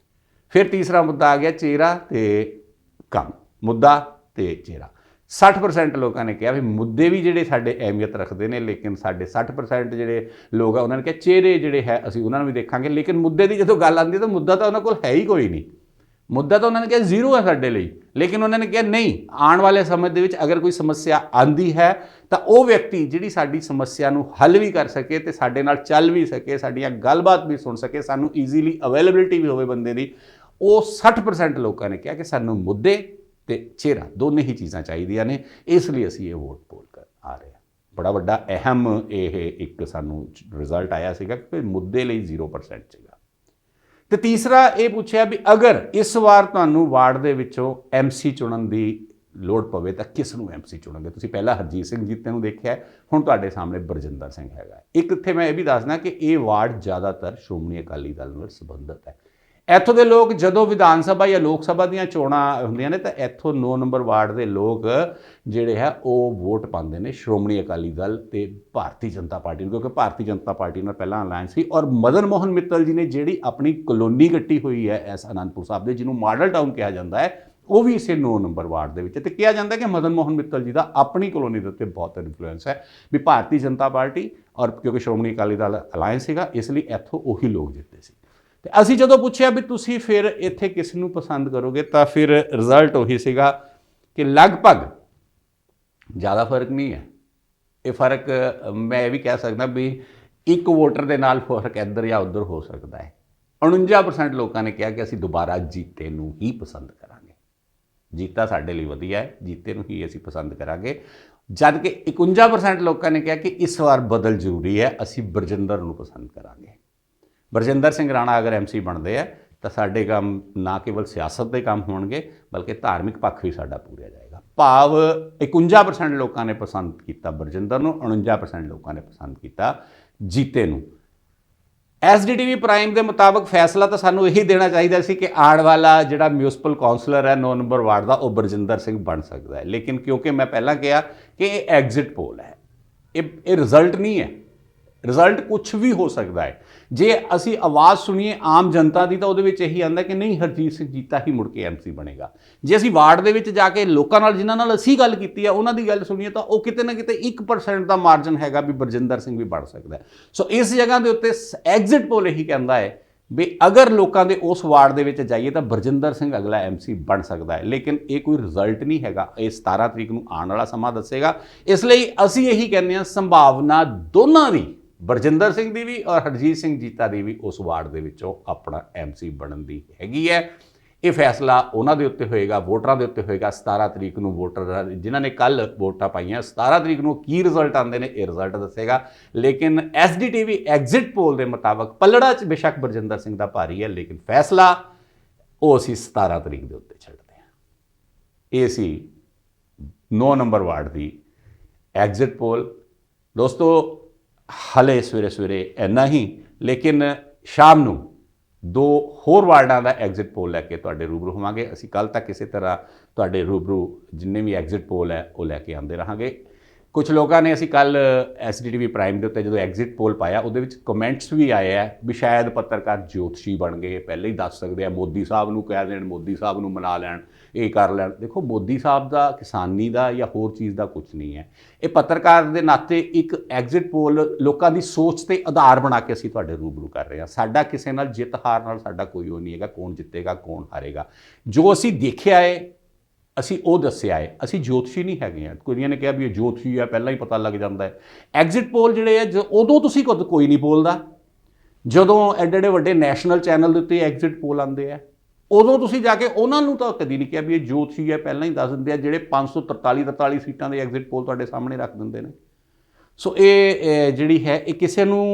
ਫਿਰ ਤੀਸਰਾ ਮੁੱਦਾ ਆ ਗਿਆ ਚਿਹਰਾ ਤੇ ਕੰਮ। ਮੁੱਦਾ ਤੇ ਚਿਹਰਾ 60% ਲੋਕਾਂ ਨੇ ਕਿਹਾ ਵੀ ਮੁੱਦੇ ਵੀ ਜਿਹੜੇ ਸਾਡੇ ਅਹਿਮੀਅਤ ਰੱਖਦੇ ਨੇ, ਲੇਕਿਨ ਸਾਡੇ 60% ਜਿਹੜੇ ਲੋਕ ਆ ਉਹਨਾਂ ਨੇ ਕਿਹਾ ਚਿਹਰੇ ਜਿਹੜੇ ਹੈ ਅਸੀਂ ਉਹਨਾਂ ਨੂੰ ਵੀ ਦੇਖਾਂਗੇ। ਲੇਕਿਨ ਮੁੱਦੇ ਦੀ ਜਦੋਂ ਗੱਲ ਆਉਂਦੀ ਤਾਂ ਮੁੱਦਾ ਤਾਂ ਉਹਨਾਂ ਕੋਲ ਹੈ ਹੀ ਕੋਈ ਨਹੀਂ। ਮੁੱਦਾ ਤਾਂ ਉਹਨਾਂ ਨੇ ਕਿਹਾ ਜ਼ੀਰੋ ਹੈ ਸਾਡੇ ਲਈ। ਲੇਕਿਨ ਉਹਨਾਂ ਨੇ ਕਿਹਾ ਨਹੀਂ, ਆਉਣ ਵਾਲੇ ਸਮੇਂ ਦੇ ਵਿੱਚ ਅਗਰ ਕੋਈ ਸਮੱਸਿਆ ਆਉਂਦੀ ਹੈ ਤਾਂ ਉਹ ਵਿਅਕਤੀ ਜਿਹੜੀ ਸਾਡੀ ਸਮੱਸਿਆ ਨੂੰ ਹੱਲ ਵੀ ਕਰ ਸਕੇ ਤੇ ਸਾਡੇ ਨਾਲ ਚੱਲ ਵੀ ਸਕੇ, ਸਾਡੀਆਂ ਗੱਲਬਾਤ ਵੀ ਸੁਣ ਸਕੇ, ਸਾਨੂੰ ਈਜ਼ੀਲੀ ਅਵੇਲੇਬਿਲਿਟੀ ਵੀ ਹੋਵੇ ਬੰਦੇ ਦੀ, ਉਹ 60% ਲੋਕਾਂ ਨੇ ਕਿਹਾ ਕਿ ਸਾਨੂੰ ਮੁੱਦੇ ਤੇ ਚਿਹਰਾ ਦੋਨੇ ਹੀ ਚੀਜ਼ਾਂ ਚਾਹੀਦੀਆਂ ਨੇ। ਇਸ ਲਈ ਅਸੀਂ ਇਹ ਵੋਟ ਪੋਲ ਕਰ ਆ ਰਹੇ ਹਾਂ। ਬੜਾ ਵੱਡਾ ਅਹਿਮ ਇਹ ਇੱਕ ਸਾਨੂੰ ਰਿਜ਼ਲਟ ਆਇਆ ਸੀਗਾ ਕਿ ਮੁੱਦੇ ਲਈ 0% ਸੀਗਾ। ਤੇ ਤੀਸਰਾ ਇਹ ਪੁੱਛਿਆ ਵੀ ਅਗਰ ਇਸ ਵਾਰ ਤੁਹਾਨੂੰ ਵਾਰਡ ਦੇ ਵਿੱਚੋਂ MC ਚੁਣਨ ਦੀ ਲੋੜ ਪਵੇ ਤਾਂ ਕਿਸ ਨੂੰ MC ਚੁਣੋਗੇ? ਤੁਸੀਂ ਪਹਿਲਾਂ ਹਰਜੀਤ ਸਿੰਘ ਜੀਤੇ ਨੂੰ ਦੇਖਿਆ, ਹੁਣ ਤੁਹਾਡੇ ਸਾਹਮਣੇ ਬਰਜਿੰਦਰ ਸਿੰਘ ਹੈਗਾ। ਇੱਕ ਇੱਥੇ ਮੈਂ ਇਹ ਵੀ ਦੱਸਦਾ ਕਿ ਇਹ ਵਾਰਡ ਜ਼ਿਆਦਾਤਰ ਸ਼੍ਰੋਮਣੀ ਅਕਾਲੀ ਦਲ ਨਾਲ ਸੰਬੰਧਿਤ ਹੈ। ਇੱਥੋਂ ਦੇ ਲੋਕ ਜਦੋਂ ਵਿਧਾਨ ਸਭਾ ਜਾਂ ਲੋਕ ਸਭਾ ਦੀਆਂ ਚੋਣਾਂ ਹੁੰਦੀਆਂ ਨੇ ਤਾਂ ਇੱਥੋਂ 9 ਨੰਬਰ ਵਾਰਡ ਦੇ ਲੋਕ ਜਿਹੜੇ ਹੈ ਉਹ ਵੋਟ ਪਾਉਂਦੇ ਨੇ ਸ਼੍ਰੋਮਣੀ ਅਕਾਲੀ ਦਲ ਤੇ ਭਾਰਤੀ ਜਨਤਾ ਪਾਰਟੀ ਨੂੰ, ਕਿਉਂਕਿ ਭਾਰਤੀ ਜਨਤਾ ਪਾਰਟੀ ਨਾਲ ਪਹਿਲਾਂ ਅਲਾਇੰਸ ਸੀ। ਔਰ ਮਦਨ ਮੋਹਨ ਮਿੱਤਲ ਜੀ ਨੇ ਜਿਹੜੀ ਆਪਣੀ ਕਲੋਨੀ ਕੱਟੀ ਹੋਈ ਹੈ ਇਸ ਅਨੰਦਪੁਰ ਸਾਹਿਬ ਦੇ, ਜਿਹਨੂੰ ਮਾਡਲ ਟਾਊਨ ਕਿਹਾ ਜਾਂਦਾ ਹੈ, ਉਹ ਵੀ ਇਸੇ 9 ਨੰਬਰ ਵਾਰਡ ਦੇ ਵਿੱਚ। ਤੇ ਕਿਹਾ ਜਾਂਦਾ ਕਿ ਮਦਨ ਮੋਹਨ ਮਿੱਤਲ ਜੀ ਦਾ ਆਪਣੀ ਕਲੋਨੀ ਦੇ ਉੱਤੇ ਬਹੁਤ ਇਨਫਲੂਐਂਸ ਹੈ ਵੀ ਭਾਰਤੀ ਜਨਤਾ ਪਾਰਟੀ, ਔਰ ਕਿਉਂਕਿ ਸ਼੍ਰੋਮਣੀ ਅਕਾਲੀ ਦਲ ਅਲਾਇੰਸ ਸੀਗਾ, ਇਸ ਲਈ ਇੱਥੋਂ ਉਹੀ ਲੋਕ ਜਿੱਤੇ ਸੀ। ਤੇ ਅਸੀਂ ਜਦੋਂ ਪੁੱਛਿਆ ਵੀ ਤੁਸੀਂ ਫਿਰ ਇੱਥੇ ਕਿਸ ਨੂੰ ਪਸੰਦ ਕਰੋਗੇ ਤਾਂ ਫਿਰ ਰਿਜ਼ਲਟ ਉਹੀ ਸੀਗਾ ਕਿ ਲਗਭਗ ਜ਼ਿਆਦਾ ਫਰਕ ਨਹੀਂ ਹੈ। ਇਹ ਫਰਕ ਮੈਂ ਇਹ ਵੀ ਕਹਿ ਸਕਦਾ ਵੀ ਇੱਕ ਵੋਟਰ ਦੇ ਨਾਲ ਫਰਕ ਇੱਧਰ ਜਾਂ ਉੱਧਰ ਹੋ ਸਕਦਾ ਹੈ। 49% ਲੋਕਾਂ ਨੇ ਕਿਹਾ ਕਿ ਅਸੀਂ ਦੁਬਾਰਾ ਜੀਤੇ ਨੂੰ ਹੀ ਪਸੰਦ ਕਰਾਂਗੇ। ਜੀਤਾ ਸਾਡੇ ਲਈ ਵਧੀਆ ਹੈ, ਜੀਤੇ ਨੂੰ ਹੀ ਅਸੀਂ ਪਸੰਦ ਕਰਾਂਗੇ। ਜਦ ਕਿ 51% ਲੋਕਾਂ ਨੇ ਕਿਹਾ ਕਿ ਇਸ ਵਾਰ ਬਦਲ ਜ਼ਰੂਰੀ ਹੈ, ਅਸੀਂ ਬਰਜਿੰਦਰ ਨੂੰ ਪਸੰਦ ਕਰਾਂਗੇ। ਬਰਜਿੰਦਰ ਸਿੰਘ ਰਾਣਾ ਅਗਰ MC ਬਣਦੇ ਆ ਤਾਂ ਸਾਡੇ ਕੰਮ ਨਾ ਕੇਵਲ ਸਿਆਸਤ ਦੇ ਕੰਮ ਹੋਣਗੇ ਬਲਕਿ ਧਾਰਮਿਕ ਪੱਖ ਵੀ ਸਾਡਾ ਪੂਰਿਆ ਜਾਏਗਾ। ਭਾਵ 51% ਲੋਕਾਂ ਨੇ ਪਸੰਦ ਕੀਤਾ ਬਰਜਿੰਦਰ ਨੂੰ, 49% ਲੋਕਾਂ ਨੇ ਪਸੰਦ ਕੀਤਾ ਜੀਤੇ ਨੂੰ। SDTV ਪ੍ਰਾਈਮ ਦੇ ਮੁਤਾਬਕ ਫੈਸਲਾ ਤਾਂ ਸਾਨੂੰ ਇਹੀ ਦੇਣਾ ਚਾਹੀਦਾ ਸੀ ਕਿ ਆਉਣ ਵਾਲਾ ਜਿਹੜਾ ਮਿਊਨਿਸਪਲ ਕਾਉਂਸਲਰ ਹੈ 9 ਨੰਬਰ ਵਾਰਡ ਦਾ, ਉਹ ਬਰਜਿੰਦਰ ਸਿੰਘ ਬਣ ਸਕਦਾ ਹੈ। ਲੇਕਿਨ ਕਿਉਂਕਿ ਮੈਂ ਪਹਿਲਾਂ ਕਿਹਾ ਕਿ ਇਹ ਐਗਜ਼ਿਟ ਪੋਲ ਹੈ, ਇਹ ਰਿਜ਼ਲਟ ਨਹੀਂ ਹੈ। ਰਿਜ਼ਲਟ ਕੁਛ ਵੀ ਹੋ ਸਕਦਾ ਹੈ। ਜੇ ਅਸੀਂ ਆਵਾਜ਼ ਸੁਣੀਏ ਆਮ ਜਨਤਾ ਦੀ ਤਾਂ ਉਹਦੇ ਵਿੱਚ ਇਹੀ ਆਉਂਦਾ ਕਿ ਨਹੀਂ, ਹਰਜੀਤ ਸਿੰਘ ਜੀਤਾ ਹੀ ਮੁੜ ਕੇ MC ਬਣੇਗਾ। ਜੇ ਅਸੀਂ ਵਾਰਡ ਦੇ ਵਿੱਚ ਜਾ ਕੇ ਲੋਕਾਂ ਨਾਲ, ਜਿਨ੍ਹਾਂ ਨਾਲ ਅਸੀਂ ਗੱਲ ਕੀਤੀ ਹੈ, ਉਹਨਾਂ ਦੀ ਗੱਲ ਸੁਣੀਏ ਤਾਂ ਉਹ ਕਿਤੇ ਨਾ ਕਿਤੇ 1% ਦਾ ਮਾਰਜਨ ਹੈਗਾ ਵੀ ਬਰਜਿੰਦਰ ਸਿੰਘ ਵੀ ਬਣ ਸਕਦਾ ਹੈ। ਸੋ ਇਸ ਜਗ੍ਹਾ ਦੇ ਉੱਤੇ ਐਗਜ਼ਿਟ ਪੋਲ ਇਹੀ ਕਹਿੰਦਾ ਹੈ ਵੀ ਅਗਰ ਲੋਕਾਂ ਦੇ ਉਸ ਵਾਰਡ ਦੇ ਵਿੱਚ ਜਾਈਏ ਤਾਂ ਬਰਜਿੰਦਰ ਸਿੰਘ ਅਗਲਾ MC ਬਣ ਸਕਦਾ ਹੈ। ਲੇਕਿਨ ਇਹ ਕੋਈ ਰਿਜ਼ਲਟ ਨਹੀਂ ਹੈਗਾ, ਇਹ 17 ਤਰੀਕ ਨੂੰ ਆਉਣ ਵਾਲਾ ਸਮਾਂ ਦੱਸੇਗਾ। ਇਸ ਲਈ ਅਸੀਂ ਇਹੀ ਕਹਿੰਦੇ ਹਾਂ, ਸੰਭਾਵਨਾ ਦੋਨਾਂ ਦੀ, ਬਰਜਿੰਦਰ ਸਿੰਘ ਦੀ ਵੀ ਔਰ ਹਰਜੀਤ ਸਿੰਘ ਜੀਤਾ ਦੀ ਵੀ, ਉਸ ਵਾਰਡ ਦੇ ਵਿੱਚੋਂ ਆਪਣਾ MC ਬਣਨ ਦੀ ਹੈਗੀ ਹੈ। ਇਹ ਫੈਸਲਾ ਉਹਨਾਂ ਦੇ ਉੱਤੇ ਹੋਏਗਾ, ਵੋਟਰਾਂ ਦੇ ਉੱਤੇ ਹੋਏਗਾ। 17 ਤਰੀਕ ਨੂੰ ਵੋਟਰ ਜਿਨ੍ਹਾਂ ਨੇ ਕੱਲ੍ਹ ਵੋਟਾਂ ਪਾਈਆਂ, 17 ਤਰੀਕ ਨੂੰ ਕੀ ਰਿਜ਼ਲਟ ਆਉਂਦੇ ਨੇ ਇਹ ਰਿਜ਼ਲਟ ਦੱਸੇਗਾ। ਲੇਕਿਨ SDTV ਐਗਜ਼ਿਟ ਪੋਲ ਦੇ ਮੁਤਾਬਕ ਪੱਲੜਾ 'ਚ ਬੇਸ਼ੱਕ ਬਰਜਿੰਦਰ ਸਿੰਘ ਦਾ ਭਾਰੀ ਹੈ, ਲੇਕਿਨ ਫੈਸਲਾ ਉਹ ਅਸੀਂ 17 ਤਰੀਕ ਦੇ ਉੱਤੇ ਛੱਡਦੇ ਹਾਂ। ਇਹ ਸੀ 9 ਨੰਬਰ ਵਾਰਡ ਦੀ ਐਗਜ਼ਿਟ ਪੋਲ। ਦੋਸਤੋ, ਹਾਲੇ ਸਵੇਰੇ ਸਵੇਰੇ ਇੰਨਾ ਹੀ, ਲੇਕਿਨ ਸ਼ਾਮ ਨੂੰ 2 ਹੋਰ ਵਾਰਡਾਂ ਦਾ ਐਗਜ਼ਿਟ ਪੋਲ ਲੈ ਕੇ ਤੁਹਾਡੇ ਰੂਬਰੂ ਹੋਵਾਂਗੇ। ਅਸੀਂ ਕੱਲ੍ਹ ਤੱਕ ਇਸੇ ਤਰ੍ਹਾਂ ਤੁਹਾਡੇ ਰੂਬਰੂ ਜਿੰਨੇ ਵੀ ਐਗਜ਼ਿਟ ਪੋਲ ਹੈ ਉਹ ਲੈ ਕੇ ਆਉਂਦੇ ਰਹਾਂਗੇ। ਕੁਝ ਲੋਕਾਂ ਨੇ, ਅਸੀਂ ਕੱਲ੍ਹ SDTV ਪ੍ਰਾਈਮ ਦੇ ਉੱਤੇ ਜਦੋਂ ਐਗਜ਼ਿਟ ਪੋਲ ਪਾਇਆ ਉਹਦੇ ਵਿੱਚ ਕਮੈਂਟਸ ਵੀ ਆਏ ਹੈ ਵੀ ਸ਼ਾਇਦ ਪੱਤਰਕਾਰ ਜੋਤਸ਼ੀ ਬਣ ਗਏ, ਪਹਿਲੇ ਹੀ ਦੱਸ ਸਕਦੇ ਆ, ਮੋਦੀ ਸਾਹਿਬ ਨੂੰ ਕਹਿ ਦੇਣ, ਮੋਦੀ ਸਾਹਿਬ ਨੂੰ ਮਨਾ ਲੈਣ, ਇਹ ਕਰ ਲੈਣ। ਦੇਖੋ, ਮੋਦੀ ਸਾਹਿਬ ਦਾ ਕਿਸਾਨੀ ਦਾ ਜਾਂ ਹੋਰ ਚੀਜ਼ ਦਾ ਕੁਝ ਨਹੀਂ ਹੈ। ਇਹ ਪੱਤਰਕਾਰ ਦੇ ਨਾਤੇ ਇੱਕ ਐਗਜ਼ਿਟ ਪੋਲ ਲੋਕਾਂ ਦੀ ਸੋਚ ਤੇ ਆਧਾਰ ਬਣਾ ਕੇ ਅਸੀਂ ਤੁਹਾਡੇ ਰੂਬਰੂ ਕਰ ਰਹੇ ਹਾਂ। ਸਾਡਾ ਕਿਸੇ ਨਾਲ ਜਿੱਤ ਹਾਰ ਨਾਲ ਸਾਡਾ ਕੋਈ ਉਹ ਨਹੀਂ ਹੈਗਾ, ਕੌਣ ਜਿੱਤੇਗਾ ਕੌਣ ਹਾਰੇਗਾ। ਜੋ ਅਸੀਂ ਦੇਖਿਆ ਹੈ ਅਸੀਂ ਉਹ ਦੱਸਿਆ ਹੈ। ਅਸੀਂ ਜੋਤਸ਼ੀ ਨਹੀਂ ਹੈਗੇ ਆ। ਕੁੜੀਆਂ ਨੇ ਕਿਹਾ ਵੀ ਇਹ ਜੋਤਸ਼ੀ ਹੈ, ਪਹਿਲਾਂ ਹੀ ਪਤਾ ਲੱਗ ਜਾਂਦਾ ਹੈ। ਐਗਜ਼ਿਟ ਪੋਲ ਜਿਹੜੇ ਆ ਉਦੋਂ ਤੁਸੀਂ ਕੋਈ ਨਹੀਂ ਬੋਲਦਾ, ਜਦੋਂ ਐਡੇ ਐਡੇ ਵੱਡੇ ਨੈਸ਼ਨਲ ਚੈਨਲ ਦੇ ਉੱਤੇ ਐਗਜ਼ਿਟ ਪੋਲ ਆਉਂਦੇ ਆ ਉਦੋਂ ਤੁਸੀਂ ਜਾ ਕੇ ਉਹਨਾਂ ਨੂੰ ਤਾਂ ਕਦੀ ਨਹੀਂ ਕਿਹਾ ਵੀ ਇਹ ਜੋਤਸ਼ੀ ਹੈ, ਪਹਿਲਾਂ ਹੀ ਦੱਸ ਦਿੰਦੇ ਆ, ਜਿਹੜੇ 543 ਸੀਟਾਂ ਦੇ ਐਗਜ਼ਿਟ ਪੋਲ ਤੁਹਾਡੇ ਸਾਹਮਣੇ ਰੱਖ ਦਿੰਦੇ ਨੇ। ਸੋ ਇਹ ਜਿਹੜੀ ਹੈ ਇਹ ਕਿਸੇ ਨੂੰ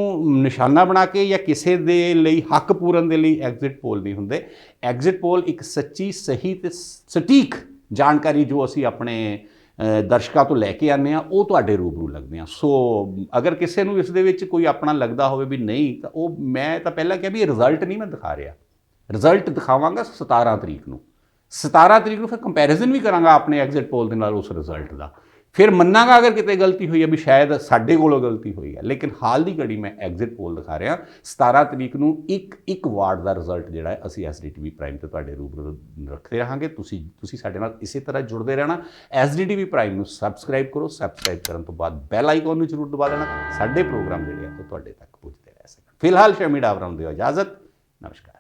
ਨਿਸ਼ਾਨਾ ਬਣਾ ਕੇ ਜਾਂ ਕਿਸੇ ਦੇ ਲਈ ਹੱਕ ਪੂਰਨ ਦੇ ਲਈ ਐਗਜ਼ਿਟ ਪੋਲ ਨਹੀਂ ਹੁੰਦੇ। ਐਗਜ਼ਿਟ ਪੋਲ ਇੱਕ ਸੱਚੀ, ਸਹੀ ਤੇ ਸਟੀਕ ਜਾਣਕਾਰੀ ਜੋ ਅਸੀਂ ਆਪਣੇ ਦਰਸ਼ਕਾਂ ਤੋਂ ਲੈ ਕੇ ਆਉਂਦੇ ਹਾਂ ਉਹ ਤੁਹਾਡੇ ਰੂਬਰੂ ਲੱਗਦੇ ਹਾਂ। ਸੋ ਅਗਰ ਕਿਸੇ ਨੂੰ ਇਸ ਦੇ ਵਿੱਚ ਕੋਈ ਆਪਣਾ ਲੱਗਦਾ ਹੋਵੇ ਵੀ ਨਹੀਂ, ਤਾਂ ਉਹ ਮੈਂ ਤਾਂ ਪਹਿਲਾਂ ਕਿਹਾ ਵੀ ਇਹ ਰਿਜ਼ਲਟ ਨਹੀਂ ਮੈਂ ਦਿਖਾ ਰਿਹਾ, ਰਿਜ਼ਲਟ ਦਿਖਾਵਾਂਗਾ 17 ਤਰੀਕ ਨੂੰ। 17 ਤਰੀਕ ਨੂੰ ਫਿਰ ਕੰਪੈਰੀਜ਼ਨ ਵੀ ਕਰਾਂਗਾ ਆਪਣੇ ਐਗਜ਼ਿਟ ਪੋਲ ਦੇ ਨਾਲ ਉਸ ਰਿਜ਼ਲਟ ਦਾ, ਫਿਰ ਮੰਨਾਂਗਾ ਅਗਰ ਕਿਤੇ ਗਲਤੀ ਹੋਈ ਹੈ ਵੀ ਸ਼ਾਇਦ ਸਾਡੇ ਕੋਲੋਂ ਗਲਤੀ ਹੋਈ ਹੈ। ਲੇਕਿਨ ਹਾਲ ਦੀ ਘੜੀ ਮੈਂ ਐਗਜ਼ਿਟ ਪੋਲ ਦਿਖਾ ਰਿਹਾ। 17 ਤਰੀਕ ਨੂੰ ਇੱਕ ਵਾਰਡ ਦਾ ਰਿਜ਼ਲਟ ਜਿਹੜਾ ਹੈ ਅਸੀਂ SDTV ਪ੍ਰਾਈਮ ਤੇ ਤੁਹਾਡੇ ਰੂਬਰੂ ਰੱਖਦੇ ਰਹਾਂਗੇ। ਤੁਸੀਂ ਸਾਡੇ ਨਾਲ ਇਸੇ ਤਰ੍ਹਾਂ ਜੁੜਦੇ ਰਹਿਣਾ। SDTV ਪ੍ਰਾਈਮ ਨੂੰ ਸਬਸਕ੍ਰਾਈਬ ਕਰੋ। ਸਬਸਕ੍ਰਾਈਬ ਕਰਨ ਤੋਂ ਬਾਅਦ ਬੈਲ ਆਈਕਨ ਨੂੰ ਜ਼ਰੂਰ ਦਬਾ ਦੇਣਾ। ਸਾਡੇ ਪ੍ਰੋਗਰਾਮ ਜਿਹੜੇ ਆ ਉਹ ਤੁਹਾਡੇ ਤੱਕ ਪਹੁੰਚਦੇ ਰਹਿ ਸਕਣ। ਫਿਲਹਾਲ ਸ਼ਮੀ ਡਾਵਰਾਂ ਨੂੰ ਦਿਓ ਇਜਾਜ਼ਤ। ਨਮਸਕਾਰ।